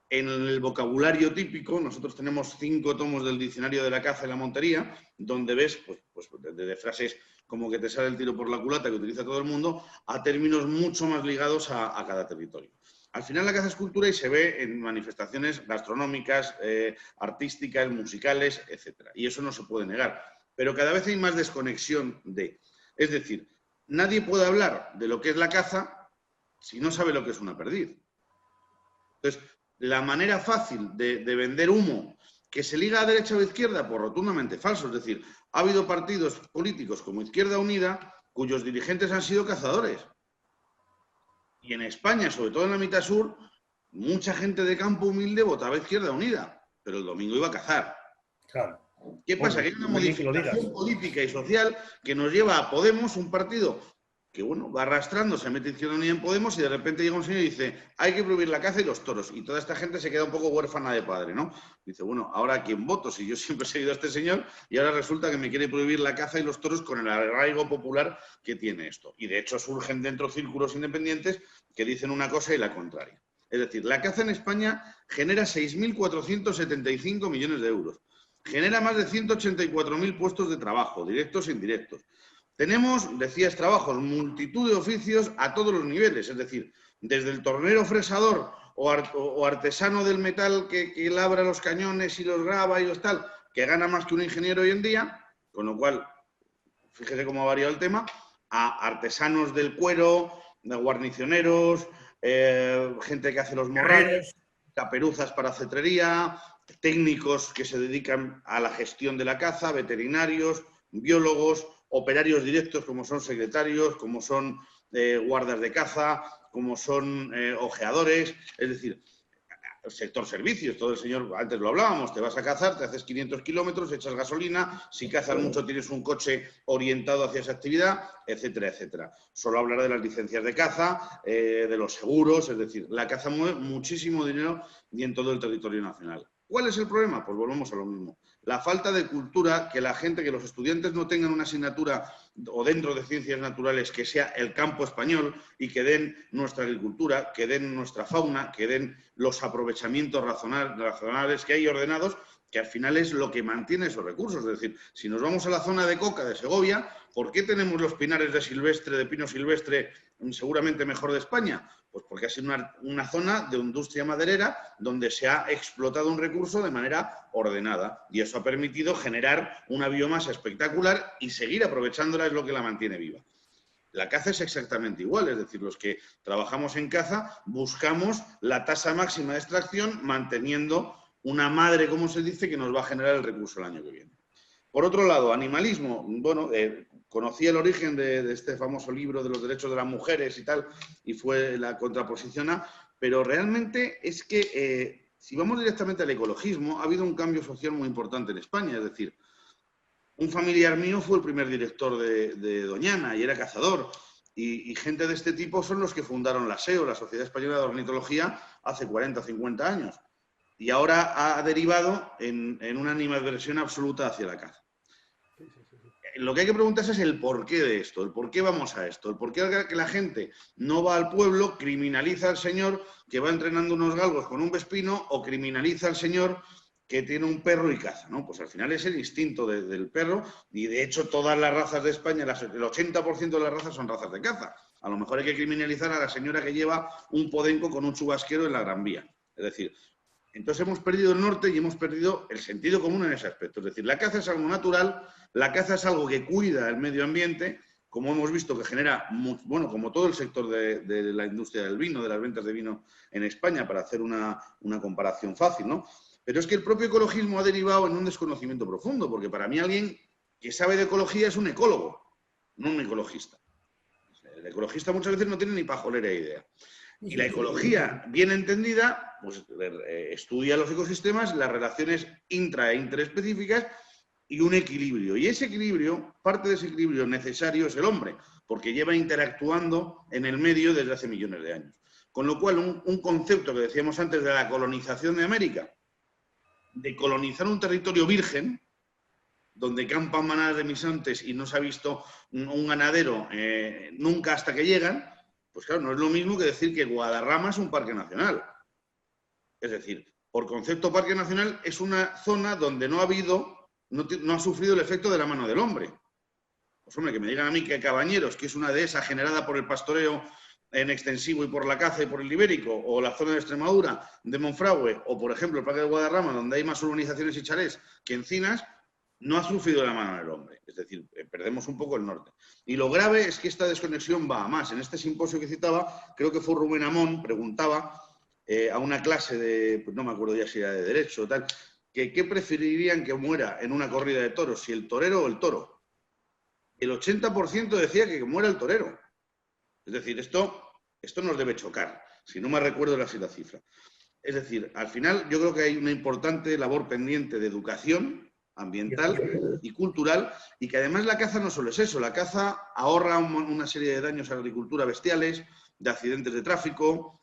en el vocabulario típico. Nosotros tenemos 5 tomos del diccionario de la caza y la montería, donde ves pues de frases como que te sale el tiro por la culata, que utiliza todo el mundo, a términos mucho más ligados a cada territorio. Al final la caza es cultura y se ve en manifestaciones gastronómicas, artísticas, musicales, etc. Y eso no se puede negar. Pero cada vez hay más desconexión de... Es decir, nadie puede hablar de lo que es la caza si no sabe lo que es una perdiz. Entonces, la manera fácil de vender humo que se liga a derecha o a izquierda, pues rotundamente falso. Es decir, ha habido partidos políticos como Izquierda Unida cuyos dirigentes han sido cazadores. Y en España, sobre todo en la mitad sur, mucha gente de campo humilde votaba Izquierda Unida, pero el domingo iba a cazar.
Claro.
¿Qué pasa? Que hay una modificación política y social que nos lleva a Podemos, un partido que, bueno, va arrastrando, se mete Izquierda Unida en Podemos y de repente llega un señor y dice, hay que prohibir la caza y los toros. Y toda esta gente se queda un poco huérfana de padre, ¿no? Dice, bueno, ¿ahora a quién voto? Si yo siempre he seguido a este señor y ahora resulta que me quiere prohibir la caza y los toros con el arraigo popular que tiene esto. Y de hecho surgen dentro círculos independientes que dicen una cosa y la contraria. Es decir, la caza en España genera 6.475 millones de euros. Genera más de 184.000 puestos de trabajo, directos e indirectos. Tenemos, decías, trabajos, multitud de oficios a todos los niveles, es decir, desde el tornero fresador o artesano del metal que labra los cañones y los graba y los tal, que gana más que un ingeniero hoy en día, con lo cual, fíjese cómo ha variado el tema, a artesanos del cuero, de guarnicioneros, gente que hace los morrales, caperuzas para cetrería, técnicos que se dedican a la gestión de la caza, veterinarios, biólogos, operarios directos como son secretarios, como son guardas de caza, como son ojeadores, es decir, sector servicios. Todo el señor, antes lo hablábamos, te vas a cazar, te haces 500 kilómetros, echas gasolina, si cazas mucho tienes un coche orientado hacia esa actividad, etcétera, etcétera. Solo hablar de las licencias de caza, de los seguros, es decir, la caza mueve muchísimo dinero y en todo el territorio nacional. ¿Cuál es el problema? Pues volvemos a lo mismo. La falta de cultura, que la gente, que los estudiantes no tengan una asignatura o dentro de ciencias naturales que sea el campo español y que den nuestra agricultura, que den nuestra fauna, que den los aprovechamientos razonables que hay ordenados, que al final es lo que mantiene esos recursos. Es decir, si nos vamos a la zona de Coca de Segovia, ¿por qué tenemos los pinares de pino silvestre seguramente mejor de España? Pues porque ha sido una zona de industria maderera donde se ha explotado un recurso de manera ordenada y eso ha permitido generar una biomasa espectacular y seguir aprovechándola es lo que la mantiene viva. La caza es exactamente igual, es decir, los que trabajamos en caza buscamos la tasa máxima de extracción manteniendo una madre, como se dice, que nos va a generar el recurso el año que viene. Por otro lado, animalismo. Bueno, conocí el origen de este famoso libro de los derechos de las mujeres y tal, y fue la contraposición a... Pero realmente es que, si vamos directamente al ecologismo, ha habido un cambio social muy importante en España. Es decir, un familiar mío fue el primer director de Doñana y era cazador. Y gente de este tipo son los que fundaron la SEO, la Sociedad Española de Ornitología, hace 40 o 50 años. Y ahora ha derivado en una animadversión absoluta hacia la caza. Lo que hay que preguntarse es el porqué de esto, el por qué vamos a esto, el por qué que la gente no va al pueblo, criminaliza al señor que va entrenando unos galgos con un vespino o criminaliza al señor que tiene un perro y caza, ¿no? Pues al final es el instinto del perro y de hecho todas las razas de España, el 80% de las razas son razas de caza. A lo mejor hay que criminalizar a la señora que lleva un podenco con un chubasquero en la Gran Vía. Es decir, entonces hemos perdido el norte y hemos perdido el sentido común en ese aspecto. Es decir, la caza es algo natural, la caza es algo que cuida el medio ambiente, como hemos visto que genera, bueno, como todo el sector de la industria del vino, de las ventas de vino en España, para hacer una comparación fácil, ¿no? Pero es que el propio ecologismo ha derivado en un desconocimiento profundo, porque para mí alguien que sabe de ecología es un ecólogo, no un ecologista. El ecologista muchas veces no tiene ni pajolera idea. Y la ecología, bien entendida, pues estudia los ecosistemas, las relaciones intra e interespecíficas y un equilibrio. Y ese equilibrio, parte de ese equilibrio necesario es el hombre, porque lleva interactuando en el medio desde hace millones de años. Con lo cual, un concepto que decíamos antes de la colonización de América, de colonizar un territorio virgen, donde campan manadas de misontes y no se ha visto un ganadero nunca hasta que llegan, pues claro, no es lo mismo que decir que Guadarrama es un parque nacional. Es decir, por concepto parque nacional es una zona donde no ha sufrido el efecto de la mano del hombre. Pues hombre, que me digan a mí que Cabañeros, que es una dehesa generada por el pastoreo en extensivo y por la caza y por el ibérico, o la zona de Extremadura, de Monfragüe, o por ejemplo el parque de Guadarrama, donde hay más urbanizaciones y chalés que encinas, no ha sufrido la mano del hombre. Es decir, perdemos un poco el norte. Y lo grave es que esta desconexión va a más. En este simposio que citaba, creo que fue Rubén Amón, preguntaba a una clase de, pues no me acuerdo ya si era de Derecho o tal, que qué preferirían que muera en una corrida de toros, si el torero o el toro. El 80% decía que muera el torero. Es decir, esto nos debe chocar, si no me recuerdo la cifra. Es decir, al final yo creo que hay una importante labor pendiente de educación ambiental y cultural, y que además la caza no solo es eso, la caza ahorra una serie de daños a la agricultura bestiales, de accidentes de tráfico,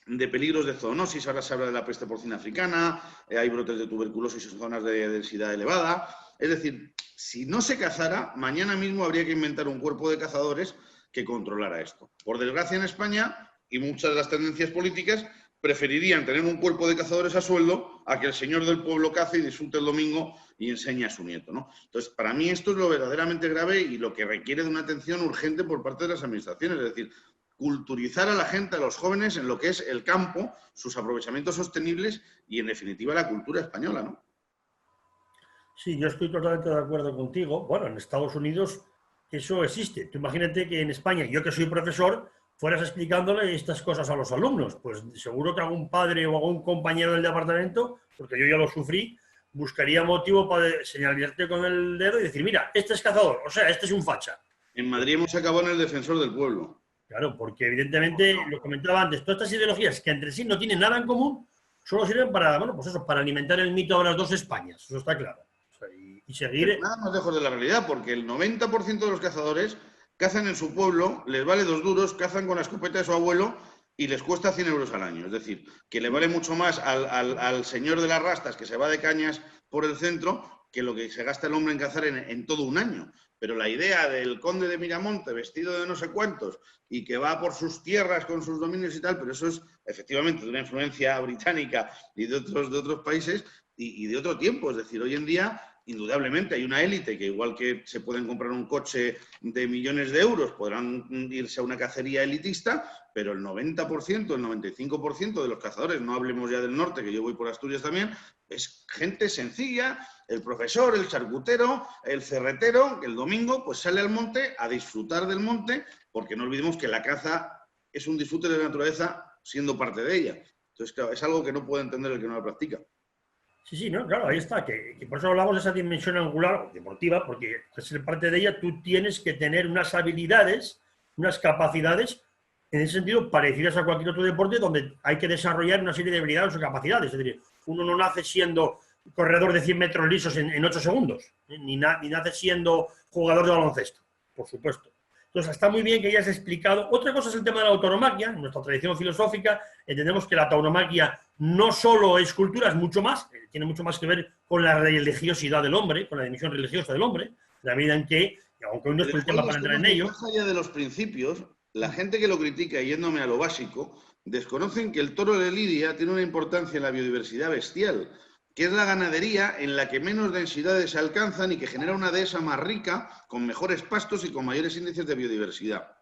de peligros de zoonosis. Ahora se habla de la peste porcina africana, hay brotes de tuberculosis en zonas de densidad elevada. Es decir, si no se cazara, mañana mismo habría que inventar un cuerpo de cazadores que controlara esto. Por desgracia en España, y muchas de las tendencias políticas preferirían tener un cuerpo de cazadores a sueldo a que el señor del pueblo cace y disfrute el domingo y enseñe a su nieto, ¿no? Entonces, para mí esto es lo verdaderamente grave y lo que requiere de una atención urgente por parte de las administraciones, es decir, culturizar a la gente, a los jóvenes, en lo que es el campo, sus aprovechamientos sostenibles y, en definitiva, la cultura española, ¿no?
Sí, yo estoy totalmente de acuerdo contigo. Bueno, en Estados Unidos eso existe. Tú imagínate que en España, yo que soy profesor, fueras explicándole estas cosas a los alumnos. Pues seguro que algún padre o algún compañero del departamento, porque yo ya lo sufrí, buscaría motivo para señalarte con el dedo y decir, mira, este es cazador, o sea, este es un facha.
En Madrid hemos acabado en el defensor del pueblo.
Claro, porque evidentemente, lo comentaba antes, todas estas ideologías que entre sí no tienen nada en común, solo sirven para, bueno, pues eso, para alimentar el mito de las dos Españas, eso está claro. O sea, y seguir...
Pero nada más lejos de la realidad, porque el 90% de los cazadores cazan en su pueblo, les vale 2 duros, cazan con la escopeta de su abuelo y les cuesta 100 euros al año. Es decir, que le vale mucho más al señor de las rastas que se va de cañas por el centro que lo que se gasta el hombre en cazar en todo un año. Pero la idea del conde de Miramonte vestido de no sé cuántos y que va por sus tierras con sus dominios y tal, pero eso es efectivamente de una influencia británica y de otros países y de otro tiempo. Es decir, hoy en día, indudablemente, hay una élite que, igual que se pueden comprar un coche de millones de euros, podrán irse a una cacería elitista, pero el 90%, el 95% de los cazadores, no hablemos ya del norte, que yo voy por Asturias también, es gente sencilla, el profesor, el charcutero, el cerretero, que el domingo pues sale al monte a disfrutar del monte, porque no olvidemos que la caza es un disfrute de la naturaleza siendo parte de ella. Entonces, claro, es algo que no puede entender el que no la practica.
Sí, no, claro, ahí está, que por eso hablamos de esa dimensión angular deportiva, porque al ser parte de ella tú tienes que tener unas habilidades, unas capacidades, en ese sentido, parecidas a cualquier otro deporte, donde hay que desarrollar una serie de habilidades o capacidades. Es decir, uno no nace siendo corredor de 100 metros lisos en 8 segundos, ni nace siendo jugador de baloncesto, por supuesto. Entonces, está muy bien que hayas explicado. Otra cosa es el tema de la tauromaquia. En nuestra tradición filosófica entendemos que la tauromaquia no solo es cultura, es mucho más, tiene mucho más que ver con la religiosidad del hombre, con la dimensión religiosa del hombre, la medida en que, aunque hoy no es el tema para entrar en ello.
Más allá de los principios, la gente que lo critica, yéndome a lo básico, desconocen que el toro de Lidia tiene una importancia en la biodiversidad bestial, que es la ganadería en la que menos densidades se alcanzan y que genera una dehesa más rica, con mejores pastos y con mayores índices de biodiversidad.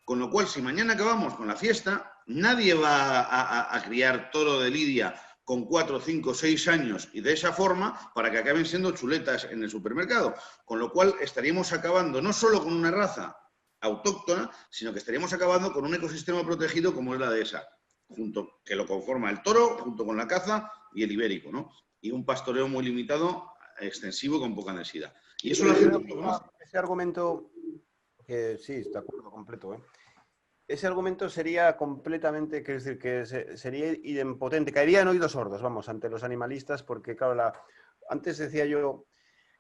Con lo cual, si mañana acabamos con la fiesta, nadie va a criar toro de Lidia con 4, 5, 6 años y de esa forma para que acaben siendo chuletas en el supermercado. Con lo cual estaríamos acabando no solo con una raza autóctona, sino que estaríamos acabando con un ecosistema protegido como es la dehesa, que lo conforma el toro, junto con la caza y el ibérico, ¿no? Y un pastoreo muy limitado, extensivo, con poca densidad. Y eso la gente no lo conoce.
Ese argumento, que sí, está de acuerdo completo, ¿eh? Ese argumento sería completamente, quiero decir, que sería idempotente, caería en oídos sordos, vamos, ante los animalistas, porque, claro, antes decía yo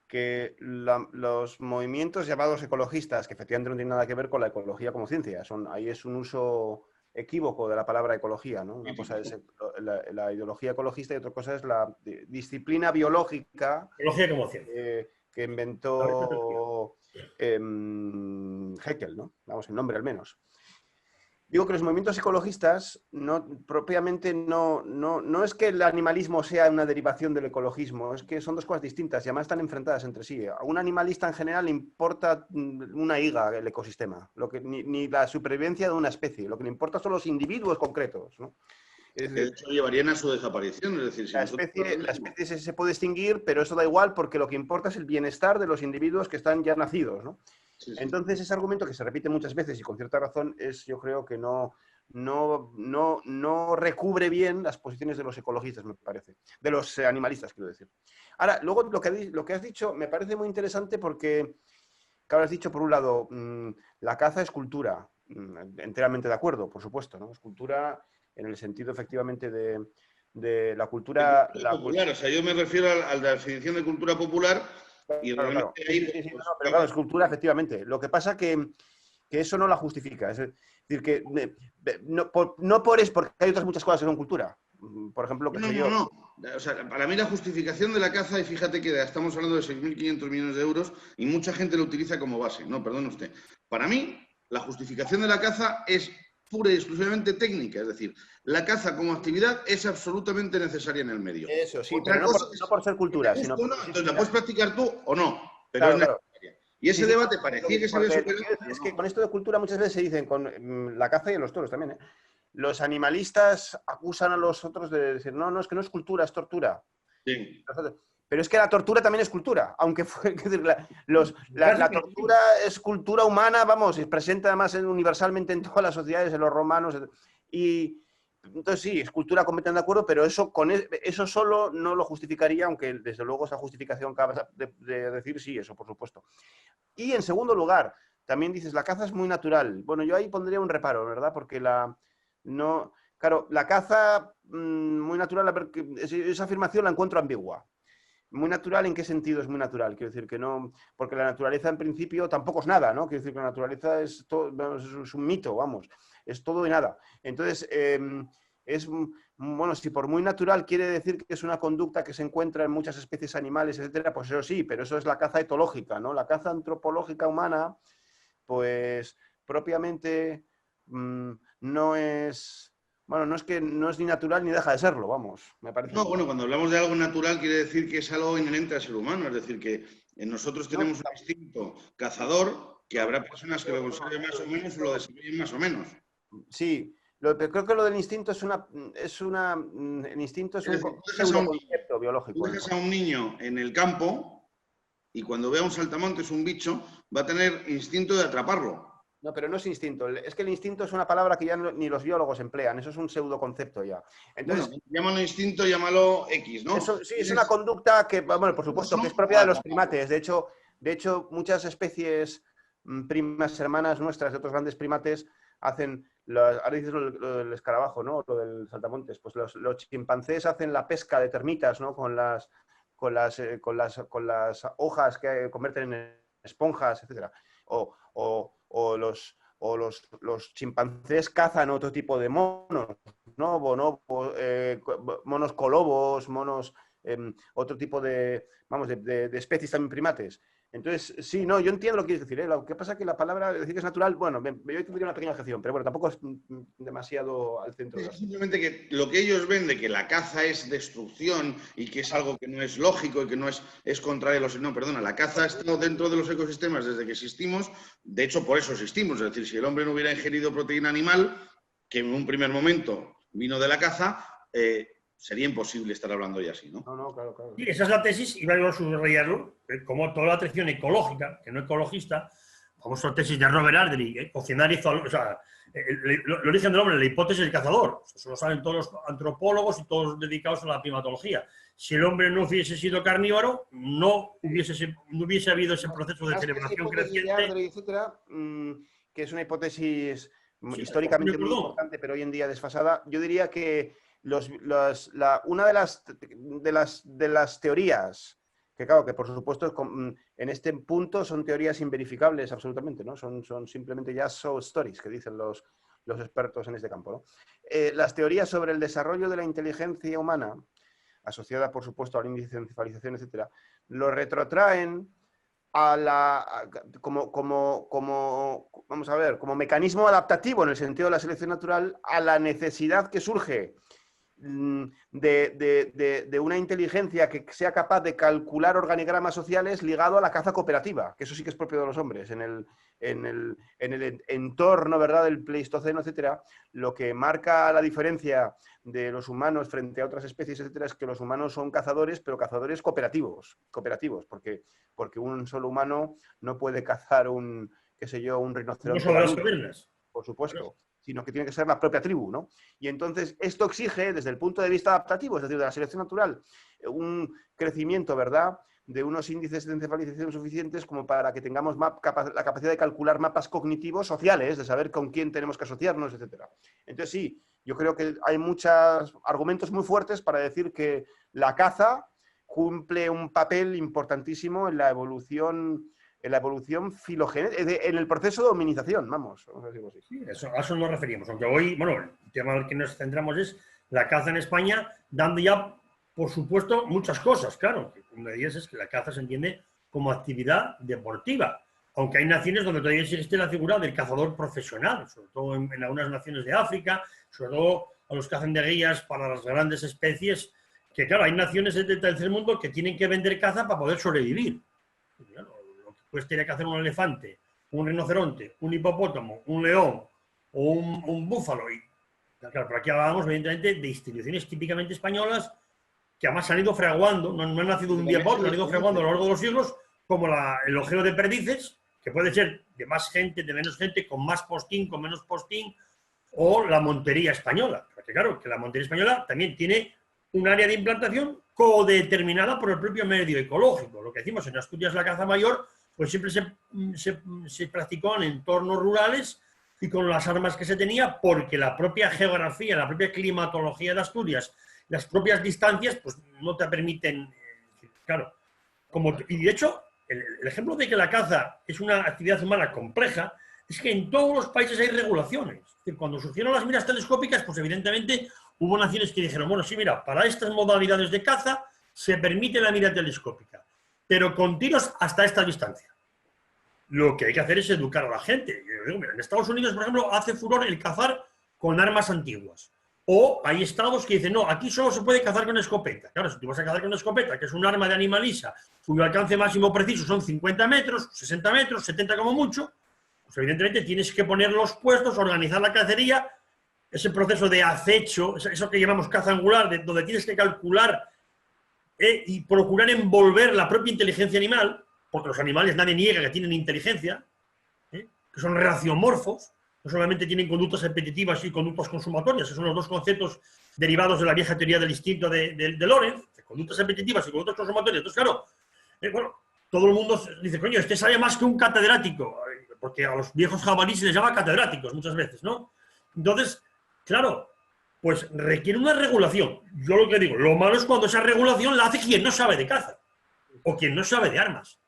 que los movimientos llamados ecologistas, que efectivamente no tienen nada que ver con la ecología como ciencia, ahí es un uso equívoco de la palabra ecología, ¿no? Una cosa es la ideología ecologista y otra cosa es la disciplina biológica
Como ciencia.
que inventó Haeckel, ¿no? Vamos, el nombre al menos. Digo que los movimientos ecologistas propiamente no es que el animalismo sea una derivación del ecologismo, es que son dos cosas distintas y además están enfrentadas entre sí. A un animalista en general le importa una higa el ecosistema, ni la supervivencia de una especie, lo que le importa son los individuos concretos, ¿no?
De hecho, llevarían a su desaparición. Es decir, si
la especie se puede extinguir, pero eso da igual porque lo que importa es el bienestar de los individuos que están ya nacidos, ¿no? Sí. Entonces, ese argumento que se repite muchas veces y con cierta razón yo creo que no recubre bien las posiciones de los ecologistas, me parece. De los animalistas, quiero decir. Ahora, luego lo que has dicho me parece muy interesante porque, claro, has dicho, por un lado, la caza es cultura. Enteramente de acuerdo, por supuesto, ¿no? Es cultura en el sentido, efectivamente, de la cultura...
popular, o sea, yo me refiero a la definición de cultura popular. Y
claro. Pero claro, es cultura, efectivamente. Lo que pasa que eso no la justifica. Es decir, que porque hay otras muchas cosas que son cultura. Por ejemplo,
No. O sea, para mí la justificación de la caza, y fíjate que estamos hablando de 6.500 millones de euros y mucha gente lo utiliza como base. No, perdone usted. Para mí, la justificación de la caza es pura y exclusivamente técnica, es decir, la caza como actividad es absolutamente necesaria en el medio.
Eso sí, pero no por ser cultura, sino por...
Entonces la puedes practicar tú o no, pero es necesaria. Y ese debate parecía que se había superado.
Es que con esto de cultura muchas veces se dicen, con la caza y los toros también, ¿eh? Los animalistas acusan a los otros de decir, no, es que no es cultura, es tortura.
Sí.
Pero es que la tortura también es cultura, aunque la tortura es cultura humana, vamos, y presente además universalmente en todas las sociedades, en los romanos, y entonces sí, es cultura completamente de acuerdo, pero eso solo no lo justificaría, aunque desde luego esa justificación cabe de decir sí, eso por supuesto. Y en segundo lugar, también dices, la caza es muy natural. Bueno, yo ahí pondría un reparo, ¿verdad? Porque la caza muy natural, esa afirmación la encuentro ambigua. ¿Muy natural en qué sentido es muy natural? Quiero decir que no, porque la naturaleza en principio tampoco es nada, ¿no? Quiero decir que la naturaleza es un mito, vamos, es todo y nada. Entonces, bueno, si por muy natural quiere decir que es una conducta que se encuentra en muchas especies animales, etcétera, pues eso sí, pero eso es la caza etológica, ¿no? La caza antropológica humana, pues propiamente no es... Bueno, no es ni natural ni deja de serlo, vamos, me parece.
No, bueno, cuando hablamos de algo natural quiere decir que es algo inherente al ser humano, es decir, que nosotros tenemos un instinto cazador, que habrá personas que lo conserven más o menos o lo desarrollen más o menos.
Sí, creo que lo del instinto el instinto es un concepto biológico.
Tú dejas a un niño en el campo y cuando vea un saltamontes, un bicho, va a tener instinto de atraparlo.
No, pero no es instinto. Es que el instinto es una palabra que ya ni los biólogos emplean. Eso es un pseudoconcepto ya. Entonces,
bueno, llámalo instinto, llámalo X, ¿no?
eso sí es una conducta que, bueno, por supuesto, que es propia de los primates. De hecho, muchas especies primas hermanas nuestras de otros grandes primates hacen, ahora dices lo del escarabajo, ¿no? Lo del saltamontes. Pues los chimpancés hacen la pesca de termitas, ¿no? Con las hojas que convierten en esponjas, etcétera. O los chimpancés cazan otro tipo de monos, ¿no? Bonobos, monos colobos, monos, otro tipo de, vamos, de especies también primates. Entonces, sí, no, yo entiendo lo que quieres decir, ¿eh? Lo que pasa es que la palabra decir que es natural, bueno, yo tendría una pequeña objeción, pero bueno, tampoco es demasiado al centro.
Es simplemente que lo que ellos ven de que la caza es destrucción y que es algo que no es lógico y que no es contrario a los... No, perdona, la caza ha estado dentro de los ecosistemas desde que existimos, de hecho por eso existimos, es decir, si el hombre no hubiera ingerido proteína animal, que en un primer momento vino de la caza, sería imposible estar hablando ya así, ¿no?
No, claro.
Sí, esa es la tesis, y voy a subrayarlo, como toda la atracción ecológica, que no ecologista, vamos a la tesis de Robert Ardrey, Oceanario, o sea, el origen del hombre, la hipótesis del cazador. Eso lo saben todos los antropólogos y todos dedicados a la primatología. Si el hombre no hubiese sido carnívoro, no hubiese habido ese proceso de celebración creciente.
Ardrey, etcétera, que es una hipótesis históricamente muy importante, pero hoy en día desfasada. Yo diría que una de las teorías, que claro, que por supuesto en este punto son teorías inverificables absolutamente, ¿no? Son simplemente ya show stories que dicen los expertos en este campo, ¿no? Las teorías sobre el desarrollo de la inteligencia humana, asociada por supuesto al índice de encefalización, etcétera, lo retrotraen como mecanismo adaptativo en el sentido de la selección natural a la necesidad que surge de una inteligencia que sea capaz de calcular organigramas sociales ligado a la caza cooperativa, que eso sí que es propio de los hombres. En el entorno, ¿verdad?, del Pleistoceno, etcétera, lo que marca la diferencia de los humanos frente a otras especies, etcétera, es que los humanos son cazadores, pero cazadores cooperativos, porque un solo humano no puede cazar un rinoceronte.
No las cavernas.
Por supuesto, sino que tiene que ser la propia tribu, ¿no? Y entonces esto exige, desde el punto de vista adaptativo, es decir, de la selección natural, un crecimiento, ¿verdad?, de unos índices de encefalización suficientes como para que tengamos la capacidad de calcular mapas cognitivos sociales, de saber con quién tenemos que asociarnos, etcétera. Entonces sí, yo creo que hay muchos argumentos muy fuertes para decir que la caza cumple un papel importantísimo en la evolución filogenética, en el proceso de hominización, vamos a decirlo así.
Sí, a eso nos referimos. Aunque hoy, bueno, el tema al que nos centramos es la caza en España, dando ya, por supuesto, muchas cosas, claro. Una de ellas es que la caza se entiende como actividad deportiva, aunque hay naciones donde todavía existe la figura del cazador profesional, sobre todo en algunas naciones de África, sobre todo a los que hacen de guías para las grandes especies, que claro, hay naciones del tercer mundo que tienen que vender caza para poder sobrevivir. Claro, pues tiene que hacer un elefante, un rinoceronte, un hipopótamo, un león o un búfalo. Y claro, por aquí hablábamos, evidentemente, de instituciones típicamente españolas que además se han ido fraguando, no han nacido de un día para otro, han ido fraguando a lo largo de los siglos, como el ojeo de perdices, que puede ser de más gente, de menos gente, con más postín, con menos postín, o la montería española. Porque claro, que la montería española también tiene un área de implantación codeterminada por el propio medio ecológico. Lo que decimos en Asturias, la caza mayor, pues siempre se practicó en entornos rurales y con las armas que se tenía, porque la propia geografía, la propia climatología de Asturias, las propias distancias, pues no te permiten, claro. Y de hecho, el ejemplo de que la caza es una actividad humana compleja es que en todos los países hay regulaciones. Es decir, cuando surgieron las miras telescópicas, pues evidentemente hubo naciones que dijeron, bueno, sí, mira, para estas modalidades de caza se permite la mira telescópica, pero con tiros hasta esta distancia. Lo que hay que hacer es educar a la gente. Yo digo, mira, en Estados Unidos, por ejemplo, hace furor el cazar con armas antiguas. O hay estados que dicen, no, aquí solo se puede cazar con escopeta. Claro, si tú vas a cazar con escopeta, que es un arma de animalisa, cuyo alcance máximo preciso son 50 metros, 60 metros, 70 como mucho, pues evidentemente tienes que poner los puestos, organizar la cacería, ese proceso de acecho, eso que llamamos caza angular, donde tienes que calcular y procurar envolver la propia inteligencia animal, porque los animales nadie niega que tienen inteligencia, que son reacciomorfos, no solamente tienen conductas repetitivas y conductas consumatorias, que son los dos conceptos derivados de la vieja teoría del instinto de Lorenz, conductas repetitivas y conductas consumatorias. Entonces, claro, bueno, todo el mundo dice, coño, este sabe más que un catedrático, porque a los viejos jabalíes se les llama catedráticos muchas veces, ¿no? Entonces, claro, pues requiere una regulación. Yo lo que digo, lo malo es cuando esa regulación la hace quien no sabe de caza o quien no sabe de armas.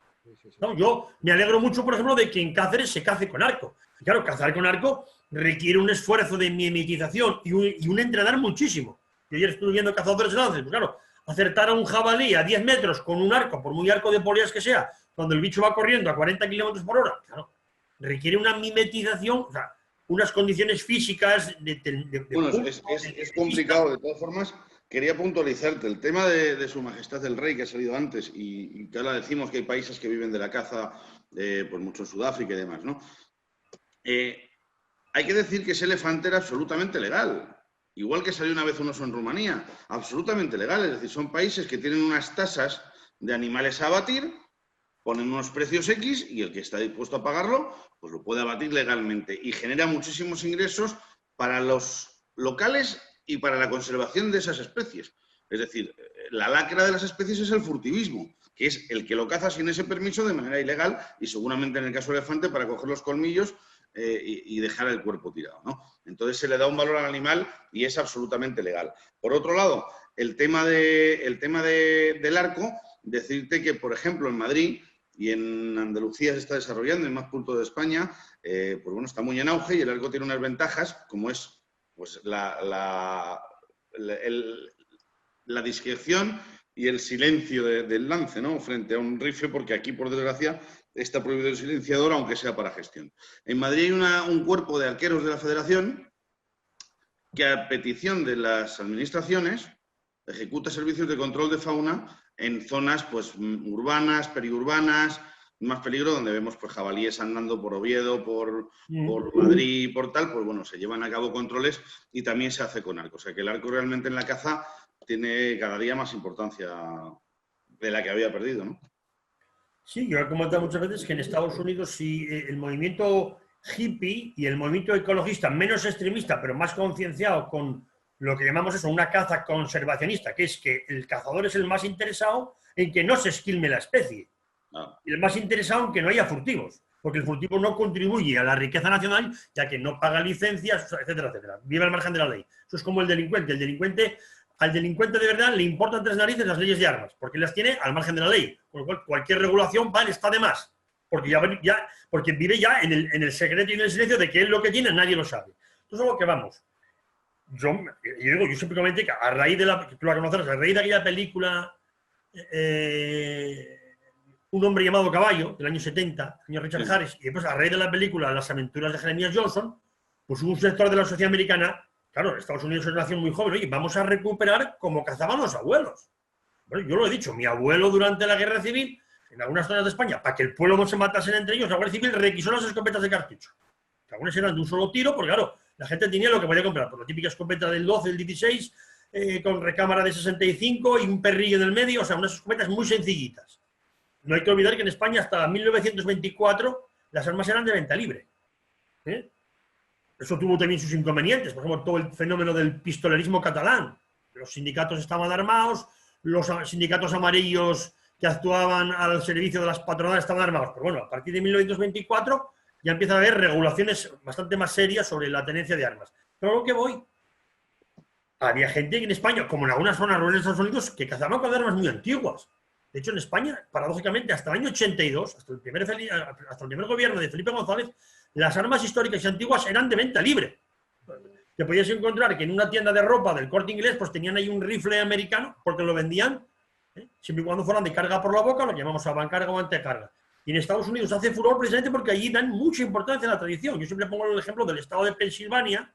¿No? Yo me alegro mucho, por ejemplo, de que en Cáceres se cace con arco. Y claro, cazar con arco requiere un esfuerzo de mimetización y un entrenar muchísimo. Yo ayer estuve viendo cazadores de lances, pues claro, acertar a un jabalí a 10 metros con un arco, por muy arco de poleas que sea, cuando el bicho va corriendo a 40 kilómetros por hora, claro, requiere una mimetización, o sea, unas condiciones físicas
bueno, es complicado, de todas formas. Quería puntualizarte el tema de Su Majestad el Rey, que ha salido antes, y que ahora decimos que hay países que viven de la caza, pues mucho en Sudáfrica y demás, ¿no? Hay que decir que ese elefante era absolutamente legal. Igual que salió una vez un oso en Rumanía, absolutamente legal. Es decir, son países que tienen unas tasas de animales a abatir, ponen unos precios X y el que está dispuesto a pagarlo, pues lo puede abatir legalmente y genera muchísimos ingresos para los locales y para la conservación de esas especies. Es decir, la lacra de las especies es el furtivismo, que es el que lo caza sin ese permiso de manera ilegal y seguramente en el caso del elefante para coger los colmillos y dejar el cuerpo tirado, ¿no? Entonces se le da un valor al animal y es absolutamente legal. Por otro lado, el tema del arco, decirte que, por ejemplo, en Madrid y en Andalucía se está desarrollando, en más puntos de España, pues bueno, está muy en auge y el arco tiene unas ventajas, como es pues la discreción y el silencio del lance, ¿no? Frente a un rifle, porque aquí, por desgracia, está prohibido el silenciador, aunque sea para gestión. En Madrid hay un cuerpo de arqueros de la Federación que, a petición de las administraciones, ejecuta servicios de control de fauna en zonas pues urbanas, periurbanas, más peligro, donde vemos pues jabalíes andando por Oviedo, por Madrid, por tal, pues bueno, se llevan a cabo controles y también se hace con arco. O sea que el arco realmente en la caza tiene cada día más importancia de la que había perdido, ¿no?
Sí, yo he comentado muchas veces que en Estados Unidos sí, el movimiento hippie y el movimiento ecologista menos extremista, pero más concienciado con lo que llamamos eso, una caza conservacionista, que es que el cazador es el más interesado en que no se esquilme la especie. Y el más interesado en que no haya furtivos, porque el furtivo no contribuye a la riqueza nacional, ya que no paga licencias, etcétera, etcétera. Vive al margen de la ley. Eso es como el delincuente. Al delincuente de verdad le importan tres narices las leyes de armas, porque las tiene al margen de la ley. Con lo cual, cualquier regulación está de más, porque vive ya en el secreto y en el silencio de que él lo que tiene nadie lo sabe. Entonces, a lo que vamos. Yo siempre comenté que a raíz de tú la conocerás, a raíz de aquella película Un hombre llamado Caballo, del año 70, señor Richard Harris, y después a raíz de la película Las aventuras de Jeremías Johnson, pues hubo un sector de la sociedad americana, claro, Estados Unidos es una nación muy joven, oye, vamos a recuperar como cazaban los abuelos. Bueno, yo lo he dicho, mi abuelo durante la Guerra Civil, en algunas zonas de España, para que el pueblo no se matase entre ellos, la Guardia Civil requisó las escopetas de cartucho. Que algunas eran de un solo tiro, porque claro, la gente tenía lo que podía comprar, por la típica escopeta del 12, del 16, con recámara de 65 y un perrillo en el medio, o sea, unas escopetas muy sencillitas. No hay que olvidar que en España hasta 1924 las armas eran de venta libre. Eso tuvo también sus inconvenientes, por ejemplo, todo el fenómeno del pistolerismo catalán. Los sindicatos estaban armados, los sindicatos amarillos que actuaban al servicio de las patronales estaban armados. Pero bueno, a partir de 1924 ya empieza a haber regulaciones bastante más serias sobre la tenencia de armas. Pero a lo que voy, había gente en España, como en algunas zonas rurales de Estados Unidos, que cazaban con armas muy antiguas. De hecho, en España, paradójicamente, hasta el año 82, hasta el primer gobierno de Felipe González, las armas históricas y antiguas eran de venta libre. Te podías encontrar que en una tienda de ropa del Corte Inglés pues tenían ahí un rifle americano porque lo vendían, siempre y cuando fueran de carga por la boca, lo llamamos abancarga o antecarga. Y en Estados Unidos hace furor precisamente porque allí dan mucha importancia a la tradición. Yo siempre pongo el ejemplo del estado de Pensilvania,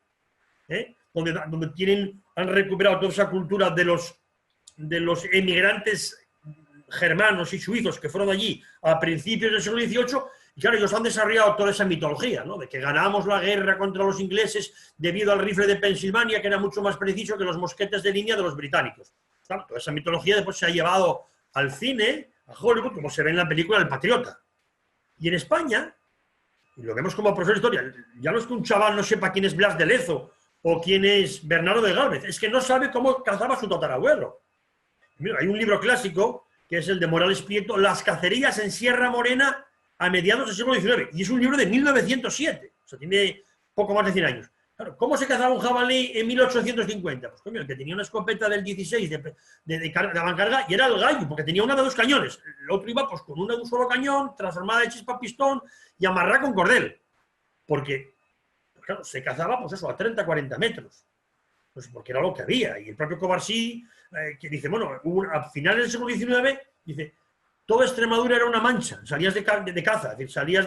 donde han recuperado toda esa cultura de los emigrantes germanos y suizos que fueron allí a principios del siglo XVIII, y claro, ellos han desarrollado toda esa mitología, ¿no? De que ganamos la guerra contra los ingleses debido al rifle de Pensilvania, que era mucho más preciso que los mosquetes de línea de los británicos. Claro, toda esa mitología después se ha llevado al cine, a Hollywood, como se ve en la película El Patriota. Y en España, y lo vemos como profesor de historia, ya no es que un chaval no sepa quién es Blas de Lezo o quién es Bernardo de Gálvez, es que no sabe cómo cazaba su tatarabuelo. Mira, hay un libro clásico, que es el de Morales Prieto, Las cacerías en Sierra Morena a mediados del siglo XIX, y es un libro de 1907, o sea, tiene poco más de 100 años. Claro, ¿cómo se cazaba un jabalí en 1850? Pues coño, el que tenía una escopeta del 16 de avancarga y era el gallo, porque tenía una de 2 cañones. El otro iba pues con una de un solo cañón, transformada de chispa a pistón y amarrada con cordel. Porque, pues, claro, se cazaba pues eso, a 30, 40 metros. Pues porque era lo que había. Y el propio Covarsí, que dice, bueno, a finales del siglo XIX, dice, toda Extremadura era una mancha. Salías de caza, es decir, salías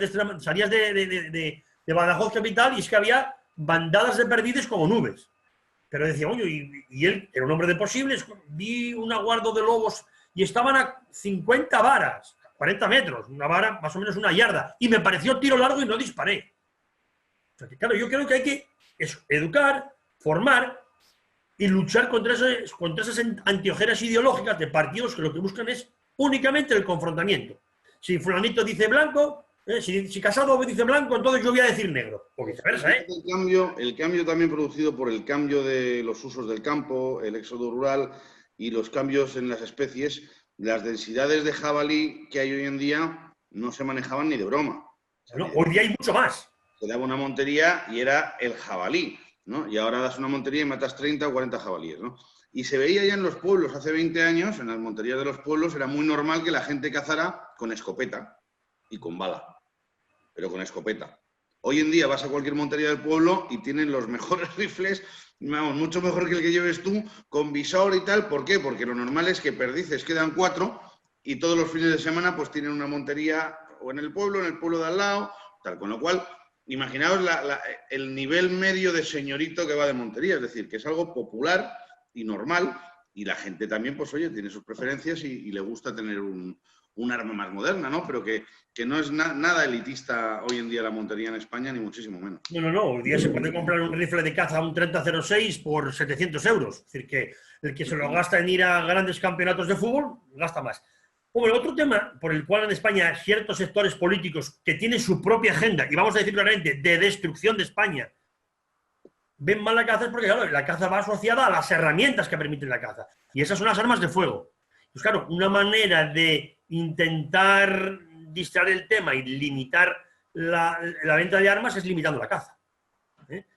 de Badajoz capital y es que había bandadas de perdices como nubes. Pero decía, oye, y él era un hombre de posibles, vi un aguardo de lobos y estaban a 50 varas, 40 metros, una vara más o menos una yarda, y me pareció tiro largo y no disparé. O sea que, claro, yo creo que hay que educar, formar y luchar contra esas antiojeras ideológicas de partidos que lo que buscan es únicamente el confrontamiento. Si fulanito dice blanco, si Casado dice blanco, entonces yo voy a decir negro, o viceversa, ¿eh?
El cambio también producido por el cambio de los usos del campo, el éxodo rural y los cambios en las especies, las densidades de jabalí que hay hoy en día no se manejaban ni de broma.
No, hoy día hay mucho más.
Se daba una montería y era el jabalí, ¿no? Y ahora das una montería y matas 30 o 40 jabalíes, ¿no? Y se veía ya en los pueblos hace 20 años, en las monterías de los pueblos, era muy normal que la gente cazara con escopeta y con bala, pero con escopeta. Hoy en día vas a cualquier montería del pueblo y tienen los mejores rifles, vamos, mucho mejor que el que lleves tú, con visor y tal. ¿Por qué? Porque lo normal es que perdices quedan 4 y todos los fines de semana pues tienen una montería o en el pueblo de al lado, tal. Con lo cual, imaginaos el nivel medio de señorito que va de montería, es decir, que es algo popular y normal, y la gente también, pues oye, tiene sus preferencias y le gusta tener un arma más moderna, ¿no? Pero que no es nada elitista hoy en día la montería en España, ni muchísimo menos.
No, hoy día se puede comprar un rifle de caza, un 3006 por 700 euros. Es decir, que el que se lo gasta en ir a grandes campeonatos de fútbol, gasta más. Bueno, otro tema por el cual en España ciertos sectores políticos que tienen su propia agenda, y vamos a decir claramente, de destrucción de España, ven mal la caza es porque, claro, la caza va asociada a las herramientas que permiten la caza. Y esas son las armas de fuego. Pues claro, una manera de intentar distraer el tema y limitar la venta de armas es limitando la caza.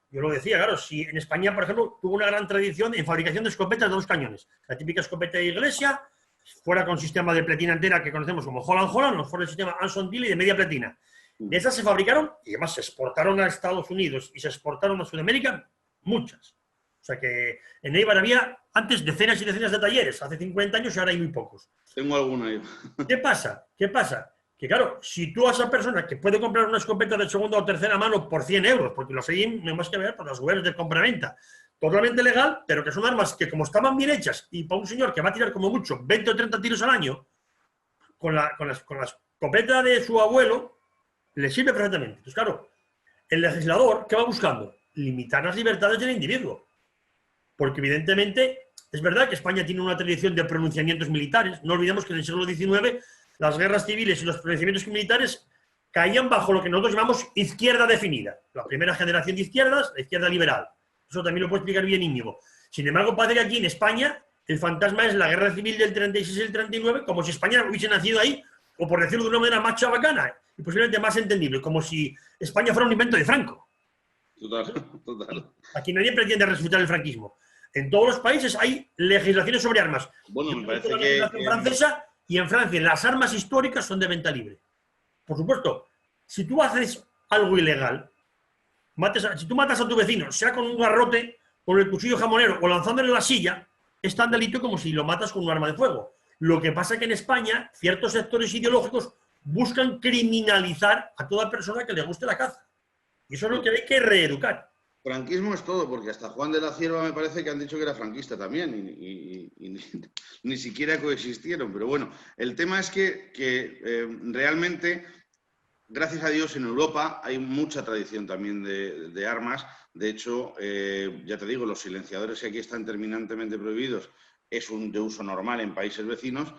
Yo lo decía, claro, si en España, por ejemplo, tuvo una gran tradición en fabricación de escopetas de 2 cañones. La típica escopeta de iglesia, fuera con sistema de pletina entera que conocemos como Holland, fuera el sistema Anson Tilley de media pletina. De esas se fabricaron y además se exportaron a Estados Unidos y se exportaron a Sudamérica muchas. O sea que en Eibar había antes decenas y decenas de talleres, hace 50 años y ahora hay muy pocos.
Tengo alguna ahí.
¿Qué pasa? Que claro, si tú a esa persona que puede comprar una escopeta de segunda o tercera mano por 100 euros, porque los hay más que ver por las webs de compra-venta, totalmente legal, pero que son armas que como estaban bien hechas y para un señor que va a tirar como mucho 20 o 30 tiros al año, con la escopeta de su abuelo, le sirve perfectamente. Entonces, claro, el legislador, ¿qué va buscando? Limitar las libertades del individuo. Porque evidentemente, es verdad que España tiene una tradición de pronunciamientos militares. No olvidemos que en el siglo XIX las guerras civiles y los pronunciamientos militares caían bajo lo que nosotros llamamos izquierda definida. La primera generación de izquierdas, la izquierda liberal. Eso también lo puede explicar bien Íñigo. Sin embargo, parece que aquí en España el fantasma es la guerra civil del 36 y el 39, como si España hubiese nacido ahí, o por decirlo de una manera más chabacana y posiblemente más entendible, como si España fuera un invento de Franco.
Total.
Aquí nadie pretende resucitar el franquismo. En todos los países hay legislaciones sobre armas.
Bueno, me parece
la
que...
legislación francesa, y en Francia las armas históricas son de venta libre. Por supuesto, si tú haces algo ilegal, si tú matas a tu vecino, sea con un garrote, con el cuchillo jamonero o lanzándole la silla, es tan delito como si lo matas con un arma de fuego. Lo que pasa es que en España ciertos sectores ideológicos buscan criminalizar a toda persona que le guste la caza. Y eso es lo que hay que reeducar.
Franquismo es todo, porque hasta Juan de la Cierva me parece que han dicho que era franquista también y ni siquiera coexistieron. Pero bueno, el tema es que realmente, gracias a Dios, en Europa hay mucha tradición también de armas. De hecho, ya te digo, los silenciadores que aquí están terminantemente prohibidos es de uso normal en países vecinos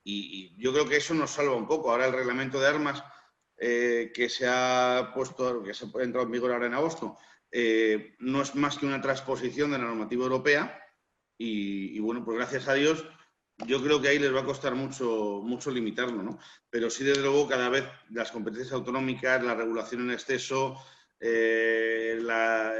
y yo creo que eso nos salva un poco. Ahora el reglamento de armas que se ha puesto, que se ha entrado en vigor ahora en agosto, no es más que una transposición de la normativa europea y bueno, pues gracias a Dios, yo creo que ahí les va a costar mucho limitarlo, ¿no? Pero sí, desde luego, cada vez las competencias autonómicas, la regulación en exceso, la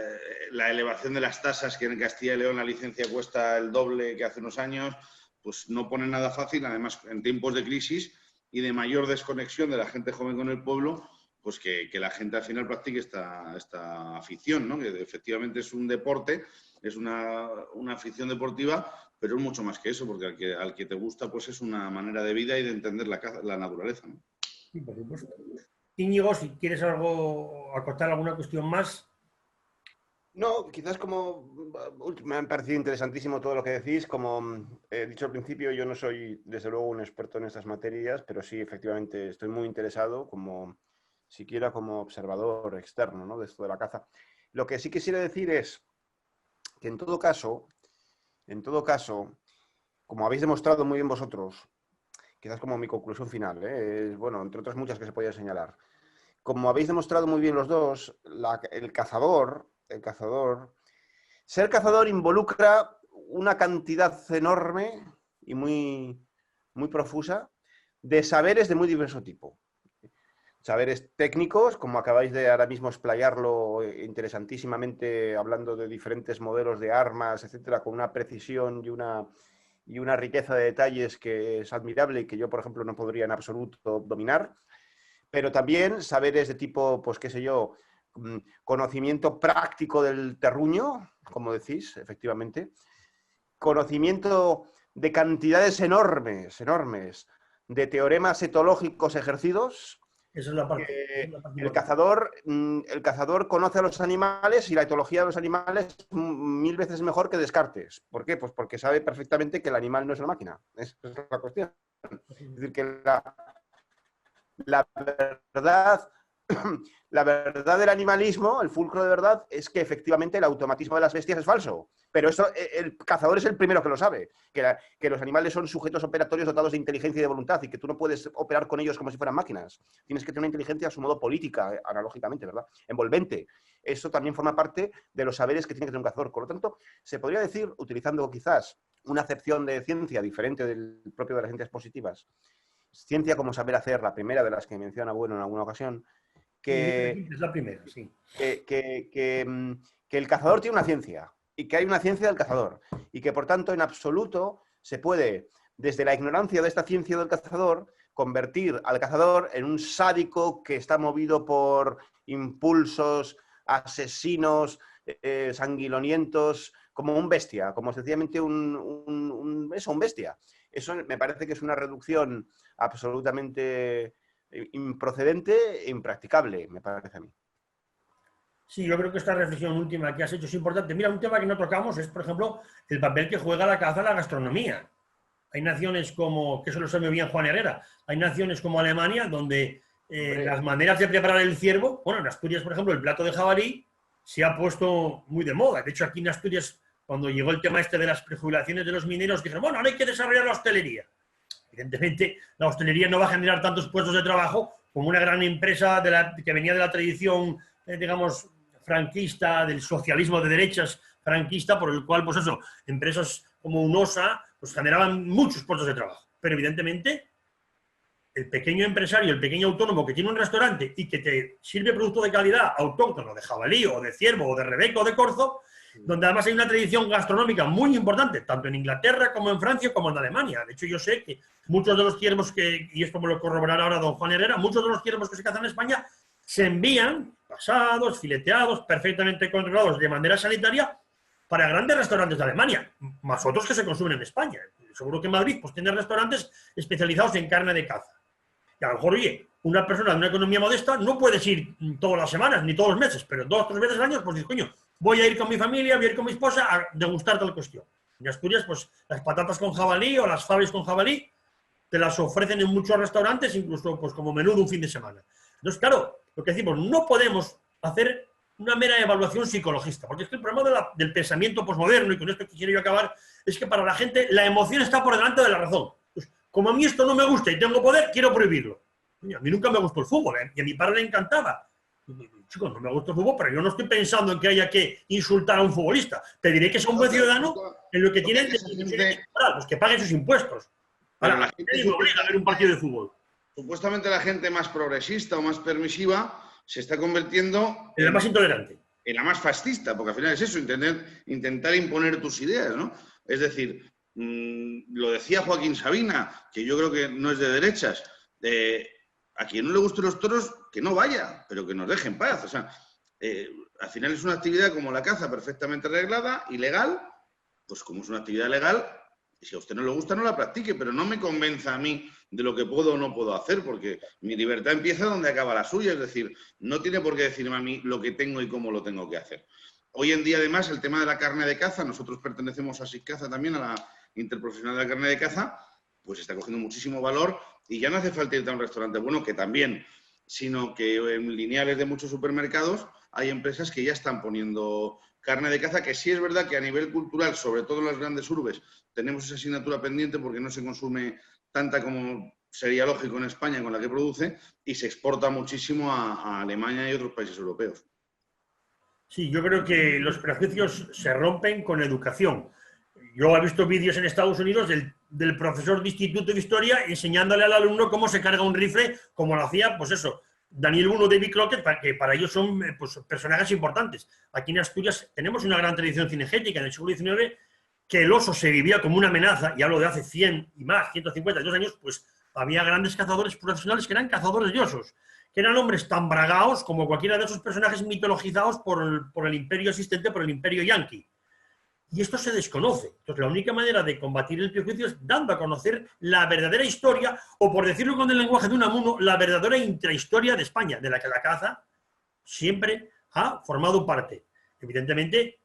elevación de las tasas, que en Castilla y León la licencia cuesta el doble que hace unos años, pues no pone nada fácil. Además, en tiempos de crisis y de mayor desconexión de la gente joven con el pueblo, pues que la gente al final practique esta afición, ¿no? Que efectivamente es un deporte, es una afición deportiva, pero es mucho más que eso, porque al que te gusta, pues es una manera de vida y de entender la naturaleza, ¿no?
Sí, por supuesto. Íñigo, si quieres acotar alguna cuestión más.
No, quizás me ha parecido interesantísimo todo lo que decís. Como he dicho al principio, yo no soy desde luego un experto en estas materias, pero sí, efectivamente, estoy muy interesado, siquiera como observador externo, ¿no?, de esto de la caza. Lo que sí quisiera decir es que en todo caso, como habéis demostrado muy bien vosotros, quizás como mi conclusión final, es, bueno, entre otras muchas que se podían señalar, como habéis demostrado muy bien los dos, ser cazador involucra una cantidad enorme y muy, muy profusa de saberes de muy diverso tipo. Saberes técnicos, como acabáis de ahora mismo explayarlo interesantísimamente, hablando de diferentes modelos de armas, etcétera, con una precisión y una riqueza de detalles que es admirable y que yo, por ejemplo, no podría en absoluto dominar. Pero también saberes de tipo, pues qué sé yo, conocimiento práctico del terruño, como decís, efectivamente, conocimiento de cantidades enormes de teoremas etológicos ejercidos.
Esa es la parte.
El cazador conoce a los animales y la etología de los animales es 1000 veces mejor que Descartes. ¿Por qué? Pues porque sabe perfectamente que el animal no es una máquina. Esa es la cuestión. Es decir, que la verdad del animalismo, el fulcro de verdad, es que efectivamente el automatismo de las bestias es falso. Pero eso, el cazador es el primero que lo sabe, que los animales son sujetos operatorios dotados de inteligencia y de voluntad y que tú no puedes operar con ellos como si fueran máquinas. Tienes que tener una inteligencia a su modo política, analógicamente, ¿verdad? Envolvente. Eso también forma parte de los saberes que tiene que tener un cazador. Por lo tanto, se podría decir, utilizando quizás una acepción de ciencia diferente del propio de las ciencias positivas, ciencia como saber hacer, la primera de las que menciona Bueno en alguna ocasión,
Es la primera, sí.
que el cazador tiene una ciencia y que hay una ciencia del cazador y que por tanto en absoluto se puede, desde la ignorancia de esta ciencia del cazador, convertir al cazador en un sádico que está movido por impulsos asesinos, sanguinolientos, como un bestia, como sencillamente un bestia. Eso me parece que es una reducción absolutamente improcedente e impracticable, me parece a mí.
Sí, yo creo que esta reflexión última que has hecho es importante. Mira, un tema que no tocamos es, por ejemplo, el papel que juega la caza en la gastronomía. Hay naciones como, que eso lo sabe bien Juan Herrera, hay naciones como Alemania donde las maneras de preparar el ciervo, bueno, en Asturias, por ejemplo, el plato de jabalí se ha puesto muy de moda. De hecho, aquí en Asturias, cuando llegó el tema este de las prejubilaciones de los mineros, dijeron, bueno, ahora hay que desarrollar la hostelería. Evidentemente, la hostelería no va a generar tantos puestos de trabajo como una gran empresa que venía de la tradición, digamos, franquista, del socialismo de derechas franquista, por el cual, pues eso, empresas como UNOSA, pues generaban muchos puestos de trabajo. Pero evidentemente, el pequeño empresario, el pequeño autónomo que tiene un restaurante y que te sirve producto de calidad autóctono, de jabalí, o de ciervo, o de rebeca, o de corzo, donde además hay una tradición gastronómica muy importante, tanto en Inglaterra como en Francia como en Alemania. De hecho, yo sé que muchos de los ciervos y esto me lo corroborará ahora don Juan Herrera, muchos de los ciervos que se cazan en España se envían pasados, fileteados, perfectamente controlados de manera sanitaria para grandes restaurantes de Alemania, más otros que se consumen en España. Seguro que en Madrid pues tiene restaurantes especializados en carne de caza. Y a lo mejor, oye, una persona de una economía modesta no puedes ir todas las semanas ni todos los meses, pero 2 o 3 veces al año, pues dices, coño, voy a ir con mi familia, voy a ir con mi esposa a degustar tal cuestión. En Asturias, pues las patatas con jabalí o las faves con jabalí te las ofrecen en muchos restaurantes, incluso pues como menú de un fin de semana. Entonces, claro, lo que decimos, no podemos hacer una mera evaluación psicologista, porque es que el problema del pensamiento posmoderno, y con esto quisiera yo acabar, es que para la gente la emoción está por delante de la razón. Pues, como a mí esto no me gusta y tengo poder, quiero prohibirlo. A mí nunca me gustó el fútbol, ¿eh? Y a mi padre le encantaba. Chicos, no me gusta el fútbol, pero yo no estoy pensando en que haya que insultar a un futbolista. Te diré que es un buen ciudadano en lo que tiene pues que pague sus impuestos.
Pero
Ahora,
la gente
nadie me obliga a ver un partido de fútbol.
Supuestamente la gente más progresista o más permisiva se está convirtiendo
En la más intolerante.
En la más fascista, porque al final es eso, intentar imponer tus ideas, ¿no? Es decir, lo decía Joaquín Sabina, que yo creo que no es de derechas, a quien no le gusten los toros, que no vaya, pero que nos deje en paz. O sea, al final es una actividad como la caza, perfectamente arreglada, ilegal, pues como es una actividad legal, si a usted no le gusta, no la practique, pero no me convenza a mí de lo que puedo o no puedo hacer, porque mi libertad empieza donde acaba la suya, es decir, no tiene por qué decirme a mí lo que tengo y cómo lo tengo que hacer. Hoy en día, además, el tema de la carne de caza, nosotros pertenecemos a SICAZA también, a la Interprofesional de la Carne de Caza, pues está cogiendo muchísimo valor y ya no hace falta irte a un restaurante bueno, que también, sino que en lineales de muchos supermercados hay empresas que ya están poniendo carne de caza, que sí es verdad que a nivel cultural, sobre todo en las grandes urbes, tenemos esa asignatura pendiente porque no se consume tanta como sería lógico en España con la que produce y se exporta muchísimo a Alemania y otros países europeos.
Sí, yo creo que los prejuicios se rompen con educación. Yo he visto vídeos en Estados Unidos del profesor de instituto de historia enseñándole al alumno cómo se carga un rifle, como lo hacía, pues eso, Daniel Boone o David Crockett, que para ellos son pues, personajes importantes. Aquí en Asturias tenemos una gran tradición cinegética en el siglo XIX, que el oso se vivía como una amenaza, y hablo de hace 100 y más, 152 años, pues había grandes cazadores profesionales que eran cazadores de osos, que eran hombres tan bragaos como cualquiera de esos personajes mitologizados por el imperio existente, por el imperio yanqui. Y esto se desconoce. Entonces, la única manera de combatir el prejuicio es dando a conocer la verdadera historia, o por decirlo con el lenguaje de Unamuno, la verdadera intrahistoria de España, de la que la caza siempre ha formado parte. Evidentemente,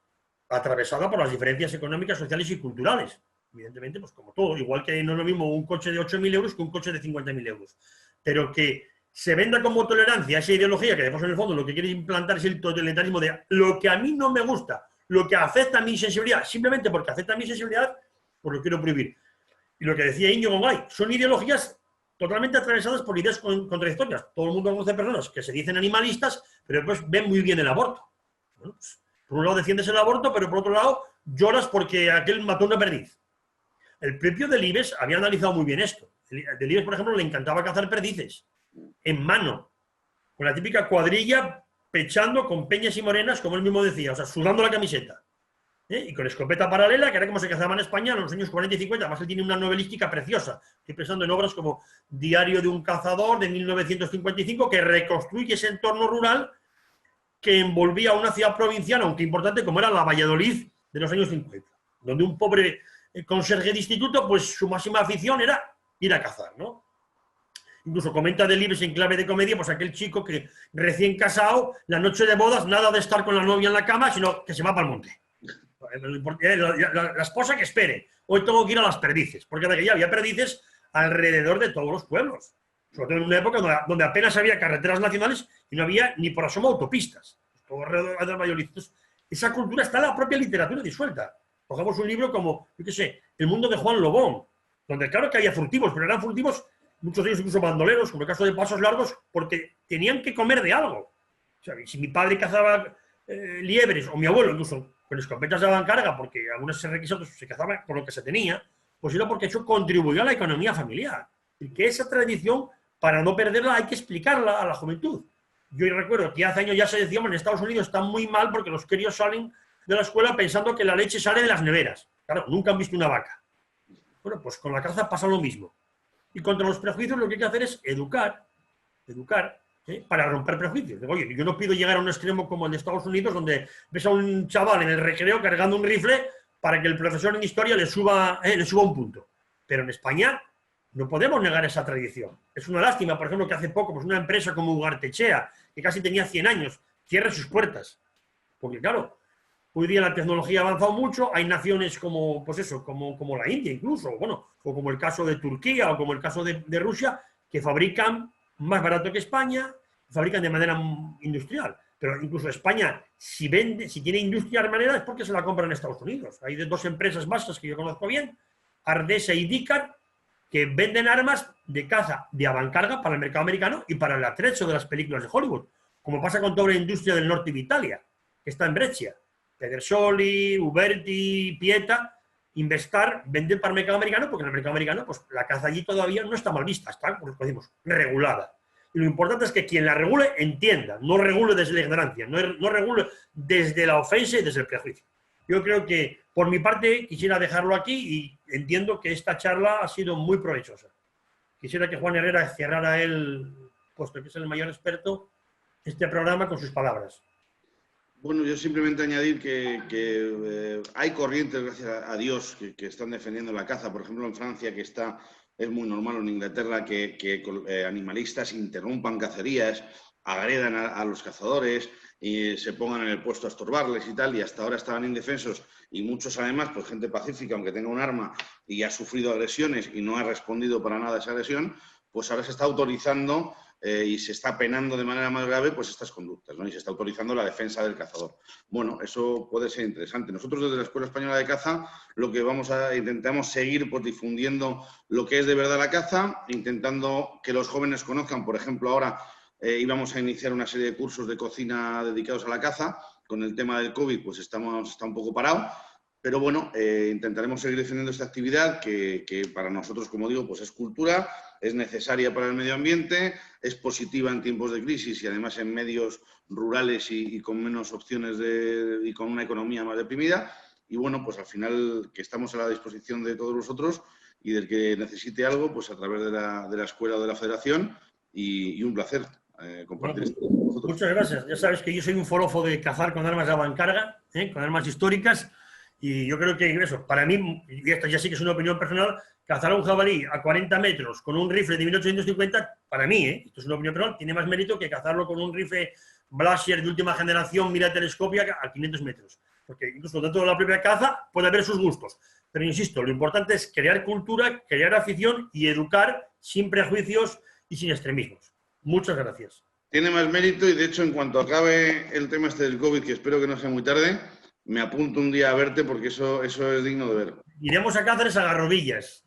atravesada por las diferencias económicas, sociales y culturales. Evidentemente, pues como todo, igual que no es lo mismo un coche de 8.000 euros que un coche de 50.000 euros. Pero que se venda como tolerancia esa ideología que, después en el fondo, lo que quiere implantar es el totalitarismo de lo que a mí no me gusta, lo que afecta a mi sensibilidad, simplemente porque afecta a mi sensibilidad, pues lo quiero prohibir. Y lo que decía Íñigo Gay, son ideologías totalmente atravesadas por ideas contradictorias. Todo el mundo conoce personas que se dicen animalistas, pero después ven muy bien el aborto. Bueno, pues, por un lado defiendes el aborto, pero por otro lado lloras porque aquel mató una perdiz. El propio Delibes había analizado muy bien esto. Delibes, por ejemplo, le encantaba cazar perdices en mano, con la típica cuadrilla pechando con peñas y morenas, como él mismo decía, o sea, sudando la camiseta. Y con escopeta paralela, que era como se cazaba en España en los años 40 y 50. Además, él tiene una novelística preciosa. Estoy pensando en obras como Diario de un cazador, de 1955, que reconstruye ese entorno rural que envolvía a una ciudad provinciana, aunque importante, como era la Valladolid de los años 50, donde un pobre conserje de instituto, pues su máxima afición era ir a cazar, ¿no? Incluso comenta Delibes en clave de comedia, pues aquel chico que recién casado, la noche de bodas, nada de estar con la novia en la cama, sino que se va para el monte. La esposa que espere. Hoy tengo que ir a las perdices, porque de aquella había perdices alrededor de todos los pueblos. Sobre todo en una época donde apenas había carreteras nacionales y no había ni por asomo autopistas. Todo alrededor de Valladolid. Esa cultura está en la propia literatura disuelta. Cogemos un libro como, yo qué sé, El mundo de Juan Lobón, donde claro que había furtivos, pero eran furtivos, muchos de ellos incluso bandoleros, como el caso de Pasos Largos, porque tenían que comer de algo. O sea, si mi padre cazaba liebres, o mi abuelo incluso, con escopetas daban carga, porque algunos requisitos se cazaban con lo que se tenía, pues era porque eso contribuyó a la economía familiar. Y que esa tradición, para no perderla, hay que explicarla a la juventud. Yo recuerdo que hace años ya se decía, en Estados Unidos está muy mal porque los críos salen de la escuela pensando que la leche sale de las neveras. Claro, nunca han visto una vaca. Bueno, pues con la caza pasa lo mismo. Y contra los prejuicios lo que hay que hacer es educar, para romper prejuicios. Digo, oye, yo no pido llegar a un extremo como el de Estados Unidos, donde ves a un chaval en el recreo cargando un rifle para que el profesor en historia le suba un punto. Pero en España no podemos negar esa tradición. Es una lástima, por ejemplo, que hace poco pues una empresa como Ugartechea, que casi tenía 100 años, cierre sus puertas. Porque claro, hoy día la tecnología ha avanzado mucho, hay naciones como, pues eso, como la India incluso, bueno, o como el caso de Turquía o como el caso de Rusia, que fabrican más barato que España, fabrican de manera industrial. Pero incluso España, si tiene industria armadera, es porque se la compran en Estados Unidos. Hay dos empresas vascas que yo conozco bien, Ardesa y Dícar, que venden armas de caza de avancarga para el mercado americano y para el atrecho de las películas de Hollywood, como pasa con toda la industria del norte de Italia, que está en Brescia. Pedersoli, Uberti, Pieta, Investar venden para el mercado americano porque en el mercado americano pues, la caza allí todavía no está mal vista, está, como decimos, regulada. Y lo importante es que quien la regule entienda, no regule desde la ignorancia, no regule desde la ofensa y desde el prejuicio. Yo creo que, por mi parte, quisiera dejarlo aquí y entiendo que esta charla ha sido muy provechosa. Quisiera que Juan Herrera cerrara él, puesto que es el mayor experto, este programa con sus palabras.
Bueno, yo simplemente añadir que hay corrientes, gracias a Dios, que están defendiendo la caza. Por ejemplo, en Francia, es muy normal, en Inglaterra, que animalistas interrumpan cacerías, agredan a los cazadores y se pongan en el puesto a estorbarles y tal, y hasta ahora estaban indefensos, y muchos además, pues gente pacífica, aunque tenga un arma y ha sufrido agresiones y no ha respondido para nada a esa agresión, pues ahora se está autorizando y se está penando de manera más grave pues estas conductas, ¿no? Y se está autorizando la defensa del cazador. Bueno, eso puede ser interesante. Nosotros desde la Escuela Española de Caza lo que intentamos seguir pues, difundiendo lo que es de verdad la caza, intentando que los jóvenes conozcan, por ejemplo, ahora íbamos a iniciar una serie de cursos de cocina dedicados a la caza. Con el tema del COVID pues está un poco parado, pero bueno, intentaremos seguir defendiendo esta actividad que para nosotros, como digo, pues es cultura, es necesaria para el medio ambiente, es positiva en tiempos de crisis y además en medios rurales y con menos opciones y con una economía más deprimida. Y bueno, pues al final que estamos a la disposición de todos vosotros y del que necesite algo, pues a través de la escuela o de la federación, y un placer compartir esto con vosotros.
Muchas gracias. Ya sabes que yo soy un forofo de cazar con armas de avancarga, con armas históricas, y yo creo que eso, para mí, y esto ya sí que es una opinión personal, cazar a un jabalí a 40 metros con un rifle de 1850, para mí, esto es una opinión personal, tiene más mérito que cazarlo con un rifle Blaser de última generación, mira telescopia, a 500 metros. Porque incluso dentro de la propia caza puede haber sus gustos. Pero insisto, lo importante es crear cultura, crear afición y educar sin prejuicios y sin extremismos. Muchas gracias.
Tiene más mérito y, de hecho, en cuanto acabe el tema este del COVID, que espero que no sea muy tarde, me apunto un día a verte porque eso es digno de ver.
Iremos a Cáceres a Garrovillas.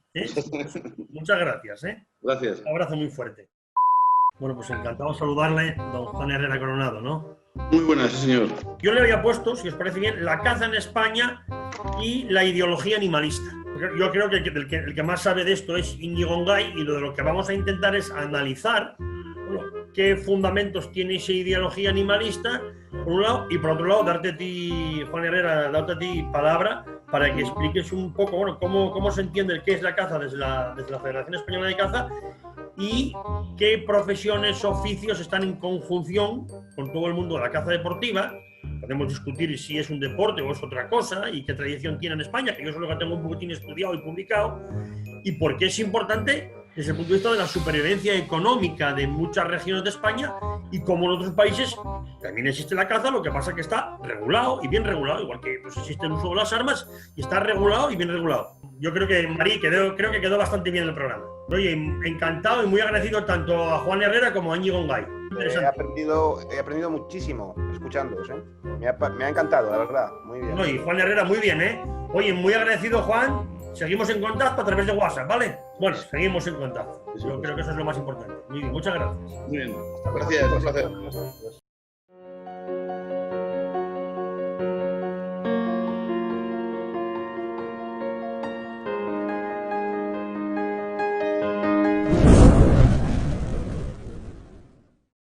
Muchas gracias.
Gracias.
Un abrazo muy fuerte. Bueno, pues encantado de saludarle, don Juan Herrera Coronado, ¿no?
Muy buenas, sí, señor.
Yo le había puesto, si os parece bien, la caza en España y la ideología animalista. Yo creo que el que más sabe de esto es Íñigo Ngay, y lo que vamos a intentar es analizar qué fundamentos tiene esa ideología animalista, por un lado, y por otro lado, darte a ti, Juan Herrera, darte a ti palabra para que expliques un poco, bueno, cómo se entiende qué es la caza desde la Federación Española de Caza y qué profesiones, oficios están en conjunción con todo el mundo de la caza deportiva. Podemos discutir si es un deporte o es otra cosa y qué tradición tiene en España, que yo solo que tengo un poquitín estudiado y publicado, y por qué es importante desde el punto de vista de la supervivencia económica de muchas regiones de España, y como en otros países también existe la caza, lo que pasa es que está regulado y bien regulado, igual que pues, existe el uso de las armas y está regulado y bien regulado. Yo creo que, Marí, creo que quedó bastante bien el programa. Oye, encantado y muy agradecido tanto a Juan Herrera como a Íñigo Ngay.
He aprendido muchísimo escuchándoos, ¿eh? Me ha encantado, la verdad. Muy bien.
No, y Juan Herrera, muy bien, ¿eh? Oye, muy agradecido, Juan. Seguimos en contacto a través de WhatsApp, ¿vale? Bueno, seguimos en contacto. Yo creo que eso es lo más importante. Muy bien, muchas gracias.
Muy bien. Gracias, un placer.